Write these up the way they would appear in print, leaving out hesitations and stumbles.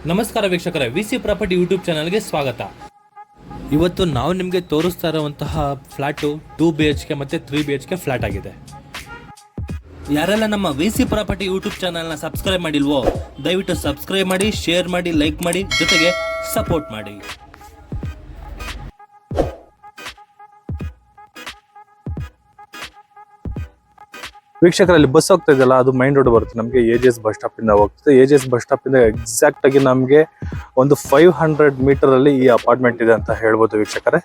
ನಮಸ್ಕಾರ ವೀಕ್ಷಕರೇ, VC property YouTube ಚಾನಲ್ಗೆ ಸ್ವಾಗತ. ಇವತ್ತು ನಾವು ನಿಮಗೆ ತೋರಿಸ್ತಾ ಇರುವಂತಹ ಫ್ಲ್ಯಾಟು 2 BHK ಮತ್ತು 3 BHK ಫ್ಲ್ಯಾಟ್ ಆಗಿದೆ. ಯಾರೆಲ್ಲ ನಮ್ಮ ವಿಸಿ ಪ್ರಾಪರ್ಟಿ ಯೂಟ್ಯೂಬ್ ಚಾನಲ್ನ ಸಬ್ಸ್ಕ್ರೈಬ್ ಮಾಡಿಲ್ವೋ ದಯವಿಟ್ಟು ಸಬ್ಸ್ಕ್ರೈಬ್ ಮಾಡಿ, ಶೇರ್ ಮಾಡಿ, ಲೈಕ್ ಮಾಡಿ, ಜೊತೆಗೆ ಸಪೋರ್ಟ್ ಮಾಡಿ. ವೀಕ್ಷಕರಲ್ಲಿ ಬಸ್ ಹೋಗ್ತಾ ಇದೆಯಲ್ಲ, ಅದು ಮೈನ್ ರೋಡ್ ಬರುತ್ತೆ. ನಮಗೆ AGS ಬಸ್ ಸ್ಟಾಪ್ ಇಂದ ಹೋಗ್ತದೆ. AGS ಬಸ್ ಸ್ಟಾಪ್ ಇಂದ ಎಕ್ಸಾಕ್ಟ್ ಆಗಿ ನಮಗೆ ಒಂದು 500 ಮೀಟರ್ ಅಲ್ಲಿ ಈ ಅಪಾರ್ಟ್ಮೆಂಟ್ ಇದೆ ಅಂತ ಹೇಳ್ಬೋದು. ವೀಕ್ಷಕರೇ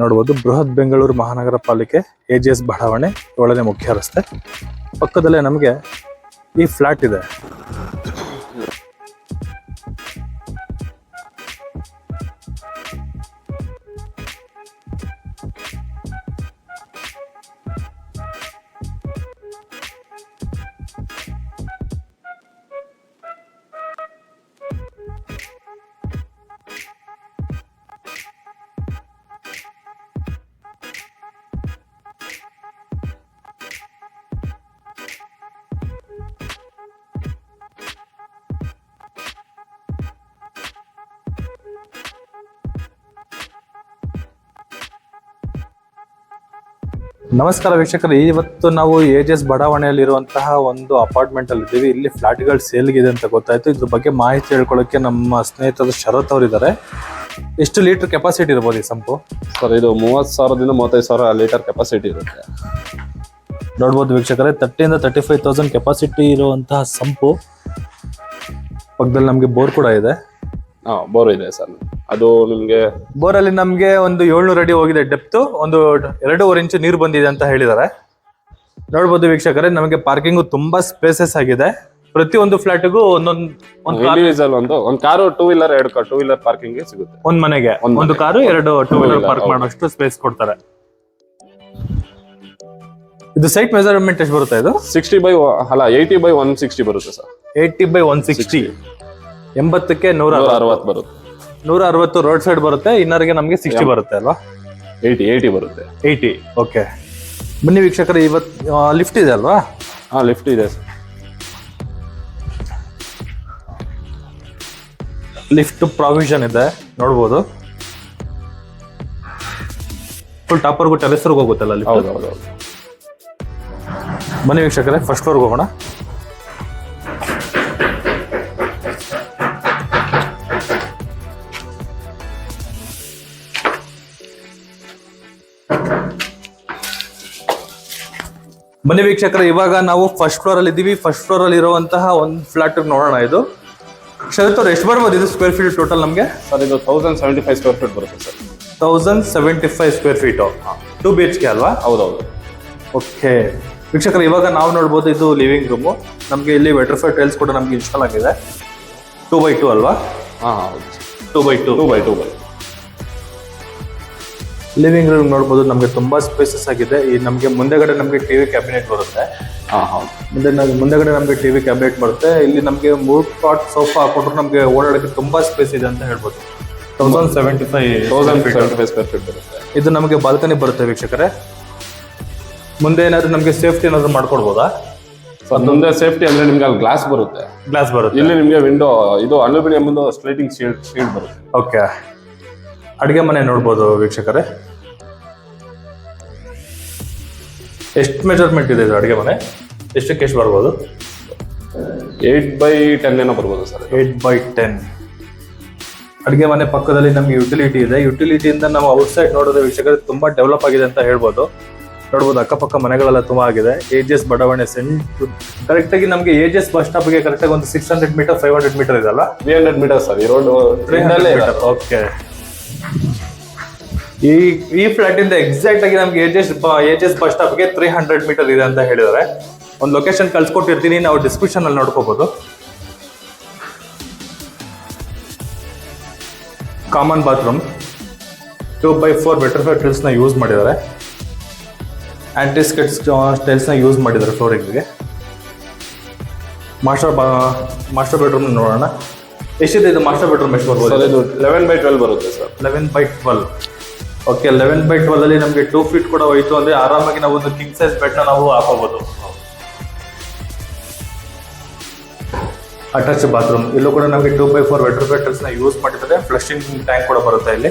ನೋಡ್ಬೋದು, ಬೃಹತ್ ಬೆಂಗಳೂರು ಮಹಾನಗರ ಪಾಲಿಕೆ AGS ಬಡಾವಣೆ 7ನೇ ಮುಖ್ಯ ರಸ್ತೆ ಪಕ್ಕದಲ್ಲೇ ನಮಗೆ ಈ ಫ್ಲಾಟ್ ಇದೆ. ನಮಸ್ಕಾರ ವೀಕ್ಷಕರು, ಇವತ್ತು ನಾವು AGS ಬಡಾವಣೆಯಲ್ಲಿರುವಂತಹ ಒಂದು ಅಪಾರ್ಟ್ಮೆಂಟ್ ಅಲ್ಲಿ ಇದ್ದೀವಿ. ಇಲ್ಲಿ ಫ್ಲಾಟ್ಗಳು ಸೇಲ್ಗಿದೆ ಅಂತ ಗೊತ್ತಾಯ್ತು. ಇದ್ರ ಬಗ್ಗೆ ಮಾಹಿತಿ ಹೇಳ್ಕೊಳ್ಳೋಕೆ ನಮ್ಮ ಸ್ನೇಹಿತರು ಶರತ್ ಅವರು ಇದ್ದಾರೆ. ಎಷ್ಟು ಲೀಟರ್ ಕೆಪಾಸಿಟಿ ಇರ್ಬೋದು ಈ ಸಂಪು? ಸರ್, ಇದು 30,000ದಿಂದ 35,000 ಲೀಟರ್ ಕೆಪಾಸಿಟಿ ಇರುತ್ತೆ. ನೋಡ್ಬೋದು ವೀಕ್ಷಕರೇ, 30,000 ಇಂದ 35,000 ಕೆಪಾಸಿಟಿ ಇರುವಂತಹ ಸಂಪು. ಪಕ್ಕದಲ್ಲಿ ನಮಗೆ ಬೋರ್ ಕೂಡ ಇದೆ. ಬೋರ್ ಇದೆ ಸರ್. ಅದು ನಿಮ್ಗೆ ಬೋರಲ್ಲಿ ನಮಗೆ ಒಂದು 700 ಅಡಿ ಹೋಗಿದೆ ಡೆಪ್ತ್, ಒಂದು 2.5 ಇಂಚು ನೀರು ಬಂದಿದೆ ಅಂತ ಹೇಳಿದ್ದಾರೆ. ನೋಡ್ಬೋದು ವೀಕ್ಷಕರೇ, ನಮಗೆ ಪಾರ್ಕಿಂಗು ತುಂಬಾ ಸ್ಪೇಸಸ್ ಆಗಿದೆ. ಪ್ರತಿಯೊಂದು ಫ್ಲಾಟ್ಗೂ ಇಂಡಿವಿಜುವಲ್ ಒಂದು ಕಾರು, 2 ವೀಲರ್ 2 ವೀಲರ್ ಪಾರ್ಕಿಂಗ್ ಸಿಗುತ್ತೆ. ಒಂದ್ ಮನೆಗೆ ಒಂದು ಕಾರು, 2 2 ವೀಲರ್ ಪಾರ್ಕ್ ಮಾಡೋಷ್ಟು ಸ್ಪೇಸ್ ಕೊಡ್ತಾರೆ. ಇದು ಸೈಟ್ ಮೆಜರ್ಮೆಂಟ್ ಎಷ್ಟು ಬರುತ್ತೆ? ಇದು 80/160 ಬರುತ್ತೆ ಸರ್. 80/160, 80ಕ್ಕೆ 160 ಬರುತ್ತೆ. 160 ರೋಡ್ ಸೈಡ್ ಬರುತ್ತೆ. ಇನ್ನರ್ಗೆ ನಮಗೆ 60 ಬರುತ್ತೆ ಅಲ್ವಾ? 80 ಬರುತ್ತೆ. 80. ಓಕೆ, ಬನ್ನಿ ವೀಕ್ಷಕರೇ, ಇವತ್ತು ಲಿಫ್ಟ್ ಇದೆ ಅಲ್ವಾ? ಲಿಫ್ಟ್ ಇದೆ ಸರ್. ಲಿಫ್ಟ್ ಪ್ರಾವಿಷನ್ ಇದೆ, ನೋಡ್ಬೋದು. ಫುಲ್ ಟಾಪರ್ಗೂ ಟೆರೆಸ್ವರೆಗೂ ಹೋಗುತ್ತಲ್ಲ ಲಿಫ್ಟ್? ಹೌದು. ಬನ್ನಿ ವೀಕ್ಷಕರೇ, ಫಸ್ಟ್ ಫ್ಲೋರ್ಗೆ ಹೋಗೋಣ. ಬನ್ನಿ ವೀಕ್ಷಕರೇ, ಇವಾಗ ನಾವು ಫಸ್ಟ್ ಫ್ಲೋರ್ ಅಲ್ಲಿ ಇದ್ದೀವಿ. ಫಸ್ಟ್ ಫ್ಲೋರ್ ಅಲ್ಲಿ ಇರುವಂತಹ ಒಂದು ಫ್ಲಾಟ್ ನೋಡೋಣ. ಇದು ಶರತ್ ಅವ್ರು ಎಷ್ಟು ಬರ್ಬೋದು ಇದು ಸ್ಕ್ವೇರ್ ಫೀಟ್ ಟೋಟಲ್ ನಮಗೆ? ಸರ್, ಇದು 1075 ಸ್ಕ್ವೇರ್ ಫೀಟ್ ಬರುತ್ತೆ ಸರ್. 1075 ಸ್ಕ್ವೇರ್ ಫೀಟ್, 2 BHK ಅಲ್ವಾ? ಹೌದೌದು. ಓಕೆ ವೀಕ್ಷಕರೇ, ಇವಾಗ ನಾವು ನೋಡ್ಬೋದು, ಇದು ಲಿವಿಂಗ್ ರೂಮು. ನಮಗೆ ಇಲ್ಲಿ ವೆಟ್ರಿಫೈಡ್ ಟೈಲ್ಸ್ ಕೂಡ ನಮ್ಗೆ ಇನ್ಸ್ಟಾಲ್ ಆಗಿದೆ. 2x2 ಅಲ್ವಾ? ಹೌದು. 2x2 ಲಿವಿಂಗ್ ರೂಮ್ ನೋಡ್ಬೋದು. ನಮಗೆ ತುಂಬಾ ಸ್ಪೇಸಸ್ ಆಗಿದೆ. ಈ ನಮಗೆ ಮುಂದೆಗಡೆ ನಮಗೆ ಟಿವಿ ಕ್ಯಾಬಿನೆಟ್ ಬರುತ್ತೆ. ಮುಂದೆಗಡೆ ನಮಗೆ ಟಿವಿ ಕ್ಯಾಬಿನೆಟ್ ಬರುತ್ತೆ. ಇಲ್ಲಿ ನಮಗೆ 3 ಕಾಟ್ ಸೋಫಾ ಹಾಕೊಂಡ್ರು ನಮಗೆ ಓಡಾಡಕ್ಕೆ ತುಂಬಾ ಸ್ಪೇಸ್ ಇದೆ ಅಂತ ಹೇಳ್ಬೋದು. 1075 ಸ್ಕ್ವೇರ್ ಫೀಟ್ ಬರುತ್ತೆ. ಇದು ನಮಗೆ ಬಾಲ್ಕನಿ ಬರುತ್ತೆ ವೀಕ್ಷಕರೇ. ಮುಂದೆ ಏನಾದ್ರು ನಮಗೆ ಸೇಫ್ಟಿ ಏನಾದ್ರು ಮಾಡ್ಕೊಡ್ಬೋದಾ? ಮುಂದೆ ಸೇಫ್ಟಿ ಅಂದ್ರೆ ನಿಮ್ಗೆ ಅಲ್ಲಿ ಗ್ಲಾಸ್ ಬರುತ್ತೆ. ಇಲ್ಲಿ ನಿಮ್ಗೆ ವಿಂಡೋ, ಇದು ಅಲ್ಯೂಮಿನಿಯಂ ಸ್ಲೈಡಿಂಗ್ ಶೀಲ್ಡ್ ಬರುತ್ತೆ. ಓಕೆ, ಅಡುಗೆ ಮನೆ ನೋಡ್ಬೋದು ವೀಕ್ಷಕರೇ. ಎಷ್ಟು ಮೆಜರ್ಮೆಂಟ್ ಇದೆ ಇದು ಅಡುಗೆ ಮನೆ? ಎಷ್ಟಕ್ಕೆ ಎಷ್ಟು ಬರ್ಬೋದು? 8/10 ಏನೋ ಬರ್ಬೋದು ಸರ್. 8/10. ಅಡುಗೆ ಮನೆ ಪಕ್ಕದಲ್ಲಿ ನಮ್ಗೆ ಯುಟಿಲಿಟಿ ಇದೆ. ಯುಟಿಲಿಟಿಯಿಂದ ನಾವು ಔಟ್ಸೈಡ್ ನೋಡೋದು ವೀಕ್ಷಕರೇ ತುಂಬಾ ಡೆವಲಪ್ ಆಗಿದೆ ಅಂತ ಹೇಳ್ಬೋದು. ನೋಡ್ಬೋದು, ಅಕ್ಕಪಕ್ಕ ಮನೆಗಳೆಲ್ಲ ತುಂಬಾ ಆಗಿದೆ. AGS ಬಡಾವಣೆ ಕರೆಕ್ಟ್ ಆಗಿ ನಮಗೆ AGS ಬಸ್ ಸ್ಟಾಪ್ಗೆ ಕರೆಕ್ಟ್ ಆಗಿ ಒಂದು 600 ಮೀಟರ್ 500 ಮೀಟರ್ ಇದಲ್ಲ? 300 ಮೀಟರ್ ಸರ್. ಈ ರೋಡ್ 300 ಮೀಟರ್. ಓಕೆ, ಈ ಫ್ಲಾಟ್ ಇಂದ ಎಕ್ಸಾಕ್ಟ್ ಆಗಿ ನಮ್ಗೆ AGS ಬಸ್ ಸ್ಟಾಪ್ಗೆ 300 ಮೀಟರ್ ಇದೆ ಅಂತ ಹೇಳಿದ್ದಾರೆ. ಒಂದು ಲೊಕೇಶನ್ ಕಳ್ಸಿಕೊಟ್ಟಿರ್ತೀನಿ, ನಾವು ಡಿಸ್ಕ್ರಿಪ್ಷನ್ ಅಲ್ಲಿ ನೋಡ್ಕೋಬಹುದು. Common bathroom, 2x4 vitrified tiles ನ ಯೂಸ್ ಮಾಡಿದ್ದಾರೆ. ಆಂಟಿ ಸ್ಕೆಚ್ ಟೈಲ್ಸ್ ನ ಯೂಸ್ ಮಾಡಿದ್ದಾರೆ ಫ್ಲೋರಿಂಗ್ಗೆ. ಮಾಸ್ಟರ್ ಬೆಡ್ರೂಮ್ ನೋಡೋಣ. ಎಷ್ಟಿದೆ ಇದು ಮಾಸ್ಟರ್ ಬೆಡ್ರೂಮ್? ಎಷ್ಟು ಬರ್ಬೋದು? 11/12 ಬರುತ್ತೆ ಸರ್. 11/12. ಓಕೆ, 11/12 ಅಲ್ಲಿ ನಮಗೆ 2 ಫೀಟ್ ಕೂಡ ಹೋಯ್ತು ಅಂದ್ರೆ ಆರಾಮಾಗಿ ನಾವು ಒಂದು ಕಿಂಗ್ ಸೈಜ್ ಬೆಡ್ ನ ನಾವು ಹಾಕೋಬಹುದು. Attach bathroom. ಇಲ್ಲೂ ಕೂಡ ನಮಗೆ 2x4 ವೆಟ್ರಿಫೈಟರ್ಸ್ ನ ಯೂಸ್ ಮಾಡಿದ್ದಾರೆ. ಫ್ಲಶಿಂಗ್ ಟ್ಯಾಂಕ್ ಕೂಡ ಬರುತ್ತೆ ಇಲ್ಲಿ.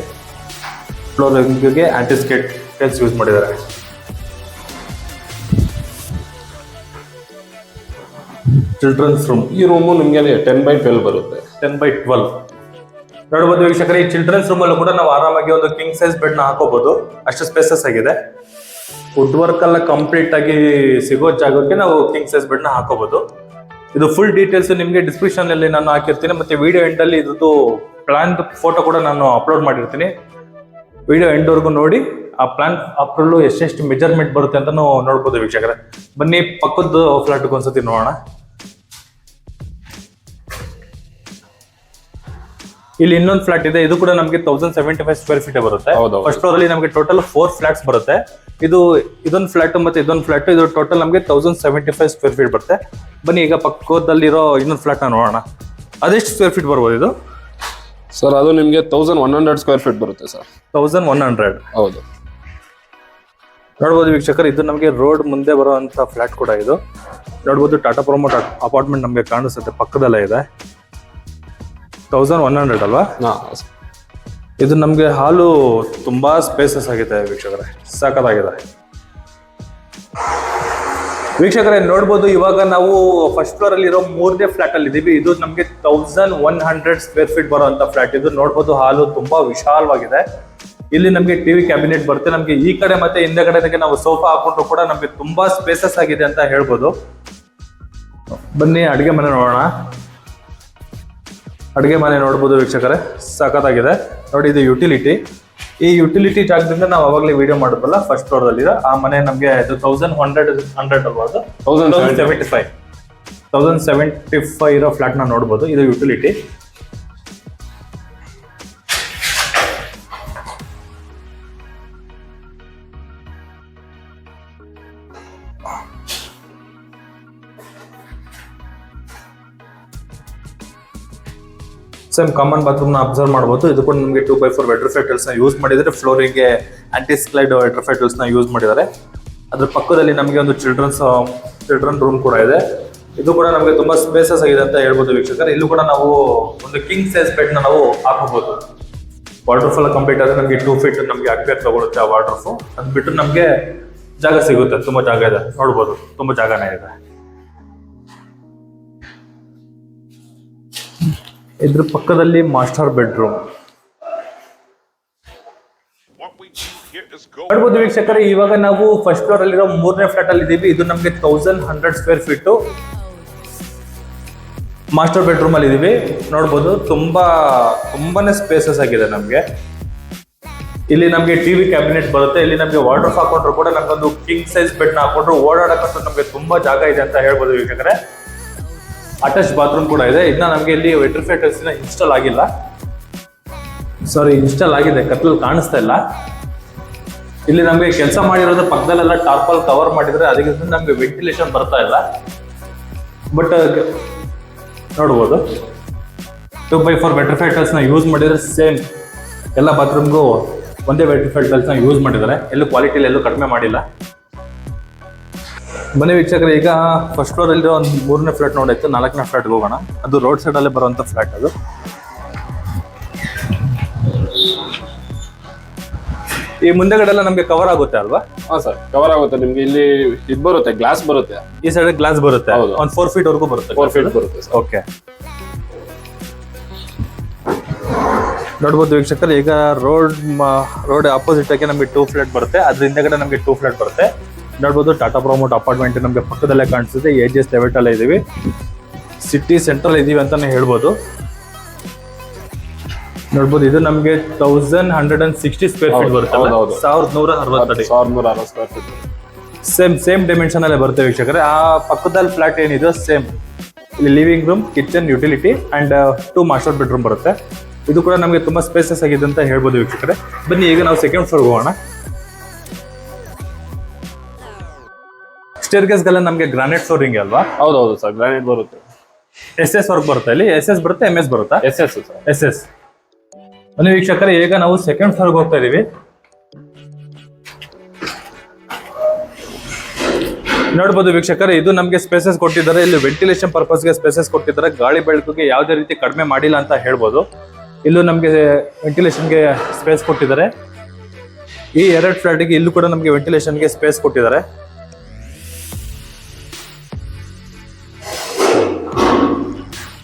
ಫ್ಲೋರಿಂಗ್ಗೆ ಆಂಟಿಸ್ಕೇಟ್ ಟೈಲ್ಸ್ ಯೂಸ್ ಮಾಡಿದ್ದಾರೆ. Children's room. ಈ ರೂಮು ನಿಮಗೆ 10x12 ಬರುತ್ತೆ. 10x12 ನೋಡಬಹುದು ವೀಕ್ಷಕರೇ. ಈ ಚಿಲ್ಡ್ರನ್ಸ್ ರೂಮ್ ಅಲ್ಲೂ ಕೂಡ ನಾವು ಆರಾಮಾಗಿ ಒಂದು ಕಿಂಗ್ ಸೈಜ್ ಬೆಡ್ ನ ಹಾಕೋಬಹುದು, ಅಷ್ಟು ಸ್ಪೇಸಸ್ ಆಗಿದೆ. ವುಡ್ ವರ್ಕ್ ಎಲ್ಲ ಕಂಪ್ಲೀಟ್ ಆಗಿ ಸಿಗೋ ಜಾಗಕ್ಕೆ ನಾವು ಕಿಂಗ್ ಸೈಜ್ ಬೆಡ್ ನ ಹಾಕೋಬಹುದು. ಇದು ಫುಲ್ ಡೀಟೇಲ್ಸ್ ನಿಮಗೆ ಡಿಸ್ಕ್ರಿಪ್ಷನ್ ಅಲ್ಲಿ ನಾನು ಹಾಕಿರ್ತೀನಿ, ಮತ್ತೆ ವಿಡಿಯೋ ಎಂಡ್ ಅಲ್ಲಿ ಇದ್ದು ಪ್ಲಾನ್ ಫೋಟೋ ಕೂಡ ನಾನು ಅಪ್ಲೋಡ್ ಮಾಡಿರ್ತೀನಿ. ವಿಡಿಯೋ ಎಂಡ್ ವರೆಗೂ ನೋಡಿ ಆ ಪ್ಲಾನ್ ಅಪ್ರೂವಲ್ ಎಷ್ಟೆಷ್ಟು ಮೆಜರ್ಮೆಂಟ್ ಬರುತ್ತೆ ಅಂತ ನೋಡ್ಬೋದು ವೀಕ್ಷಕರೇ. ಬನ್ನಿ ಪಕ್ಕದ ಫ್ಲಾಟ್ಗೆ ಒಂದ್ಸತಿ ನೋಡೋಣ. ಇಲ್ಲಿ ಇನ್ನೊಂದು ಫ್ಲಾಟ್ ಇದೆ, ಇದು ಕೂಡ ನಮಗೆ 1075 ಸ್ಕ್ವೇರ್ ಫೀಟ್ ಬರುತ್ತೆ. ಫಸ್ಟ್ ಫ್ಲೋರ್ ಅಲ್ಲಿ ನಮಗೆ ಟೋಟಲ್ 4 ಫ್ಲಾಟ್ಸ್ ಬರುತ್ತೆ. ಇದೊಂದು ಫ್ಲಾಟ್ ಮತ್ತೆ ಇದೊಂದು ಫ್ಲಾಟ್, ಇದು ಟೋಟಲ್ ನಮಗೆ 1075 ಸ್ಕ್ವೇರ್ ಫೀಟ್ ಬರುತ್ತೆ. ಬನ್ನಿ ಈಗ ಪಕ್ಕದಲ್ಲಿರೋ ಇನ್ನೊಂದು ಫ್ಲಾಟ್ ನ ನೋಡೋಣ. ಅದೆಷ್ಟು ಸ್ಕ್ವೇರ್ ಫೀಟ್ ಬರ್ಬೋದು ಇದು ಸರ್? ಅದು ನಿಮಗೆ 1100 ಸ್ಕ್ವೇರ್ ಫೀಟ್ ಬರುತ್ತೆ ಸರ್. 1100. ಹೌದು, ನೋಡ್ಬೋದು ವೀಕ್ಷಕರು. ಇದು ನಮಗೆ ರೋಡ್ ಮುಂದೆ ಬರುವಂತ ಫ್ಲಾಟ್ ಕೂಡ ಇದು. ನೋಡ್ಬೋದು ಟಾಟಾ ಪ್ರಮೋಟ್ ಅಪಾರ್ಟ್ಮೆಂಟ್ ನಮಗೆ ಕಾಣಿಸುತ್ತೆ, ಪಕ್ಕದಲ್ಲೇ ಇದೆ. 1100 ಅಲ್ವಾ? ಇದು ನಮಗೆ ಹಾಲು ತುಂಬಾ ಸ್ಪೇಸಸ್ ಆಗಿದೆ ವೀಕ್ಷಕರೇ, ಸಾಕಾಗಿದೆ ವೀಕ್ಷಕರೇ. ನೋಡ್ಬೋದು ಇವಾಗ ನಾವು ಫಸ್ಟ್ ಫ್ಲೋರ್ ಅಲ್ಲಿ ಇರೋ 3ನೇ ಫ್ಲಾಟ್ ಅಲ್ಲಿ ಇದೀವಿ. ಇದು ನಮಗೆ 1100 ಸ್ಕ್ವೇರ್ ಫೀಟ್ ಬರುವಂತ ಫ್ಲಾಟ್. ಇದು ನೋಡ್ಬೋದು ಹಾಲು ತುಂಬಾ ವಿಶಾಲವಾಗಿದೆ. ಇಲ್ಲಿ ನಮಗೆ ಟಿವಿ ಕ್ಯಾಬಿನೆಟ್ ಬರುತ್ತೆ. ನಮಗೆ ಈ ಕಡೆ ಮತ್ತೆ ಹಿಂದೆ ಕಡೆ ನಾವು ಸೋಫಾ ಹಾಕೊಂಡ್ರು ಕೂಡ ನಮಗೆ ತುಂಬಾ ಸ್ಪೇಸಸ್ ಆಗಿದೆ ಅಂತ ಹೇಳ್ಬೋದು. ಬನ್ನಿ ಅಡಿಗೆ ಮನೆ ನೋಡೋಣ. ಅಡುಗೆ ಮನೆ ನೋಡ್ಬೋದು ವೀಕ್ಷಕರೇ, ಸಖತ್ತಾಗಿದೆ ನೋಡಿ. ಇದು ಯುಟಿಲಿಟಿ. ಈ ಯುಟಿಲಿಟಿ ಜಾಗದಿಂದ ನಾವು ಅವಾಗಲೇ ವಿಡಿಯೋ ಮಾಡಿದ್ವಲ್ಲ ಫಸ್ಟ್ ಫ್ಲೋರ್ ಅಲ್ಲಿ ಆ ಮನೆ ನಮಗೆ 1100 ಅಲ್ವಾ? 1075 ಇರೋ ಫ್ಲಾಟ್ ನ ನೋಡ್ಬೋದು. ಇದು ಯುಟಿಲಿಟಿ. ಸೇಮ್ ಕಾಮನ್ ಬಾತ್ರೂಮ್ ನ ಅಬ್ಸರ್ವ್ ಮಾಡಬಹುದು. ಇದು ಕೂಡ ನಮಗೆ 2x4 ವೆಟ್ರಿಫೈಟಲ್ಸ್ ನ ಯೂಸ್ ಮಾಡಿದರೆ. ಫ್ಲೋರಿಂಗ್ಗೆ ಆಂಟಿ ಸ್ಲೈಡ್ ವೆಟ್ರಿಫೈಟಲ್ಸ್ ನ ಯೂಸ್ ಮಾಡಿದ್ದಾರೆ. ಅದ್ರ ಪಕ್ಕದಲ್ಲಿ ನಮಗೆ ಒಂದು ಚಿಲ್ಡ್ರನ್ ರೂಮ್ ಕೂಡ ಇದೆ. ಇದು ಕೂಡ ನಮಗೆ ತುಂಬಾ ಸ್ಪೇಸಸ್ ಆಗಿದೆ ಅಂತ ಹೇಳ್ಬೋದು ವೀಕ್ಷಕರು. ಇಲ್ಲೂ ಕೂಡ ನಾವು ಒಂದು ಕಿಂಗ್ ಸೈಜ್ ಬೆಡ್ ನ ನಾವು ಹಾಕಬಹುದು. ವಾಟರ್ ಫಾಲ್ ಕಂಪ್ಲೀಟ್ ಆದ್ರೆ ನಮಗೆ 2 ಫೀಟ್ ನಮಗೆ ಅಕ್ವೇರ್ ತಗೊಳುತ್ತೆ ಆ ವಾಟರ್ ಫಾಲ್. ಅದ್ ಬಿಟ್ಟು ನಮಗೆ ಜಾಗ ಸಿಗುತ್ತೆ, ತುಂಬಾ ಜಾಗ ಇದೆ. ನೋಡ್ಬೋದು ತುಂಬಾ ಜಾಗನೇ ಇದೆ. ಇದ್ರ ಪಕ್ಕದಲ್ಲಿ ಮಾಸ್ಟರ್ ಬೆಡ್ರೂಮ್ ನೋಡ್ಬೋದು ವೀಕ್ಷಕರೇ. ಇವಾಗ ನಾವು ಫಸ್ಟ್ ಫ್ಲೋರ್ ಅಲ್ಲಿರೋ 3ನೇ ಫ್ಲಾಟ್ ಅಲ್ಲಿ ಇದೀವಿ. ಇದು ನಮಗೆ 1100 ಸ್ಕ್ವೇರ್ ಫೀಟ್ ಮಾಸ್ಟರ್ ಬೆಡ್ರೂಮ್ ಅಲ್ಲಿ ಇದೀವಿ. ನೋಡ್ಬೋದು ತುಂಬಾನೇ ಸ್ಪೇಸಸ್ ಆಗಿದೆ ನಮ್ಗೆ. ಇಲ್ಲಿ ನಮ್ಗೆ ಟಿವಿ ಕ್ಯಾಬಿನೆಟ್ ಬರುತ್ತೆ. ಇಲ್ಲಿ ನಮ್ಗೆ ವಾರ್ಡ್ರೋಬ್ ಹಾಕೊಂಡ್ರು ಕೂಡ ನಮ್ಗೊಂದು ಕಿಂಗ್ ಸೈಜ್ ಬೆಡ್ ನ ಹಾಕೊಂಡ್ರು ಓಡಾಡಕ್ಕಂತೂ ನಮ್ಗೆ ತುಂಬಾ ಜಾಗ ಇದೆ ಅಂತ ಹೇಳ್ಬೋದು ವೀಕ್ಷಕರೇ. ಅಟ್ಯಾಚ್ ಬಾತ್ರೂಮ್ ಕೂಡ ಇದೆ. ಇದನ್ನ ನಮಗೆ ಇಲ್ಲಿ ವೆಟ್ರಿಫೈಟರ್ಸ್ ಇನ್ಸ್ಟಾಲ್ ಆಗಿಲ್ಲ, ಇನ್ಸ್ಟಾಲ್ ಆಗಿದೆ, ಕತ್ಲಲ್ಲಿ ಕಾಣಿಸ್ತಾ ಇಲ್ಲ. ಇಲ್ಲಿ ನಮಗೆ ಕೆಲಸ ಮಾಡಿರೋದು ಪಕ್ಕದಲ್ಲೆಲ್ಲ ಟಾರ್ಪಲ್ ಕವರ್ ಮಾಡಿದ್ರೆ ಅದಕ್ಕೆ ನಮಗೆ ವೆಂಟಿಲೇಷನ್ ಬರ್ತಾ ಇಲ್ಲ. ಬಟ್ ನೋಡ್ಬೋದು 2x4 ವೆಟ್ರಿಫೈಟರ್ಸ್ ನ ಯೂಸ್ ಮಾಡಿದ್ರೆ ಸೇಮ್ ಎಲ್ಲ ಬಾತ್ರೂಮ್ಗೂ ಒಂದೇ ವೆಟ್ರಿಫೈಟರ್ಸ್ ನ ಯೂಸ್ ಮಾಡಿದ್ದಾರೆ. ಎಲ್ಲೂ ಕ್ವಾಲಿಟಿಲಿ ಎಲ್ಲೂ ಕಡಿಮೆ ಮಾಡಿಲ್ಲ. ಬನ್ನಿ ವೀಕ್ಷಕರೇ, ಈಗ ಫಸ್ಟ್ ಫ್ಲೋರ್ ಅಲ್ಲಿ ಒಂದು 3ನೇ ಫ್ಲಾಟ್ ನೋಡಾಯ್ತು. 4ನೇ ಫ್ಲಾಟ್ಗೆ ಹೋಗೋಣ. ಅದು ರೋಡ್ ಸೈಡ್ ಅಲ್ಲೇ ಬರುವಂತ ಫ್ಲಾಟ್. ಅದು ಈ ಮುಂದೆಗಡೆ ಎಲ್ಲ ನಮ್ಗೆ ಕವರ್ ಆಗುತ್ತೆ ಅಲ್ವಾ? ಹಾ ಸರ್, ಕವರ್ ಆಗುತ್ತೆ. ನಿಮ್ಗೆ ಇಲ್ಲಿ ಇದು ಬರುತ್ತೆ, ಗ್ಲಾಸ್ ಬರುತ್ತೆ. ಈ ಸೈಡ್ ಗ್ಲಾಸ್ ಬರುತ್ತೆ. ಒಂದು 4 ಫೀಟ್ ವರೆಗೂ ಬರುತ್ತೆ. 4 ಫೀಟ್ ಬರುತ್ತೆ. ಓಕೆ, ನೋಡ್ಬೋದು ವೀಕ್ಷಕರು. ಈಗ ರೋಡ್ ಆಪೋಸಿಟ್ ಆಗಿ ನಮಗೆ 2 ಫ್ಲಾಟ್ ಬರುತ್ತೆ. ಅದ್ರ ಹಿಂದೆಗಡೆ ನಮಗೆ 2 ಫ್ಲಾಟ್ ಬರುತ್ತೆ. ನೋಡ್ಬೋದು ಟಾಟಾ ಪ್ರಮೋಟ್ ಅಪಾರ್ಟ್ಮೆಂಟ್ ನಮಗೆ ಪಕ್ಕದಲ್ಲೇ ಕಾಣಿಸುತ್ತೆ. AGS ಲೆವೆಟ್ ಅಲ್ಲೇ ಇದೀವಿ, ಸಿಟಿ ಸೆಂಟ್ರಲ್ ಇದೀವಿ ಅಂತಾನೆ ಹೇಳ್ಬೋದು. ನೋಡ್ಬೋದು ಇದು ನಮಗೆ 1160 ಸ್ಕ್ವೇರ್ ಫೀಟ್ ಬರುತ್ತೆ. 1160 ಸ್ಕ್ವೇರ್ ಫೀಟ್ ಸೇಮ್ ಡೈಮೆನ್ಷನ್ ಅಲ್ಲೇ ಬರುತ್ತೆ ವೀಕ್ಷಕರೇ. ಆ ಪಕ್ಕದಲ್ಲಿ ಫ್ಲಾಟ್ ಏನಿದೆ ಸೇಮ್. ಇಲ್ಲಿ living room, kitchen, utility and 2 master bedroom ಬರುತ್ತೆ. ಇದು ಕೂಡ ನಮಗೆ ತುಂಬಾ ಸ್ಪೇಸಸ್ ಆಗಿದೆ ಅಂತ ಹೇಳ್ಬೋದು ವೀಕ್ಷಕರೇ. ಬನ್ನಿ ಈಗ ನಾವು ಸೆಕೆಂಡ್ ಫ್ಲೋರ್ ಹೋಗೋಣ. ಸ್ಟೇರ್ಕೇಸ್ ಗೆಲ್ಲ ನಮಗೆ ಗ್ರಾನೈಟ್ ಫ್ಲೋರಿಂಗ್ ಅಲ್ವಾ? ಹೌದೌದು ಸರ್, ಗ್ರಾನೈಟ್ ಬರುತ್ತೆ. SS ವರ್ಕ್ ಬರುತ್ತೆ. ಇಲ್ಲಿ SS ಬರುತ್ತೆ, MS ಬರುತ್ತಾ? SS. ಬನ್ನಿ ವೀಕ್ಷಕರೇ, ಈಗ ನಾವು ಸೆಕೆಂಡ್ ಫ್ಲೋರ್ಗೆ ಹೋಗ್ತಾ ಇದೀವಿ. ನೋಡ್ಬೋದು ವೀಕ್ಷಕರೇ, ಇದು ನಮಗೆ ಸ್ಪೇಸಸ್ ಕೊಟ್ಟಿದ್ದಾರೆ. ಇಲ್ಲಿ ವೆಂಟಿಲೇಷನ್ ಪರ್ಪಸ್ಗೆ ಸ್ಪೇಸಸ್ ಕೊಟ್ಟಿದ್ದಾರೆ. ಗಾಳಿ ಬೆಳಕಿಗೆ ಯಾವುದೇ ರೀತಿ ಕಡಿಮೆ ಮಾಡಿಲ್ಲ ಅಂತ ಹೇಳ್ಬೋದು. ಇಲ್ಲೂ ನಮಗೆ ವೆಂಟಿಲೇಷನ್ಗೆ ಸ್ಪೇಸ್ ಕೊಟ್ಟಿದ್ದಾರೆ. ಈ 2 ಫ್ಲಾಟ್ಗೆ ಇಲ್ಲೂ ಕೂಡ ನಮಗೆ ವೆಂಟಿಲೇಷನ್ಗೆ ಸ್ಪೇಸ್ ಕೊಟ್ಟಿದ್ದಾರೆ.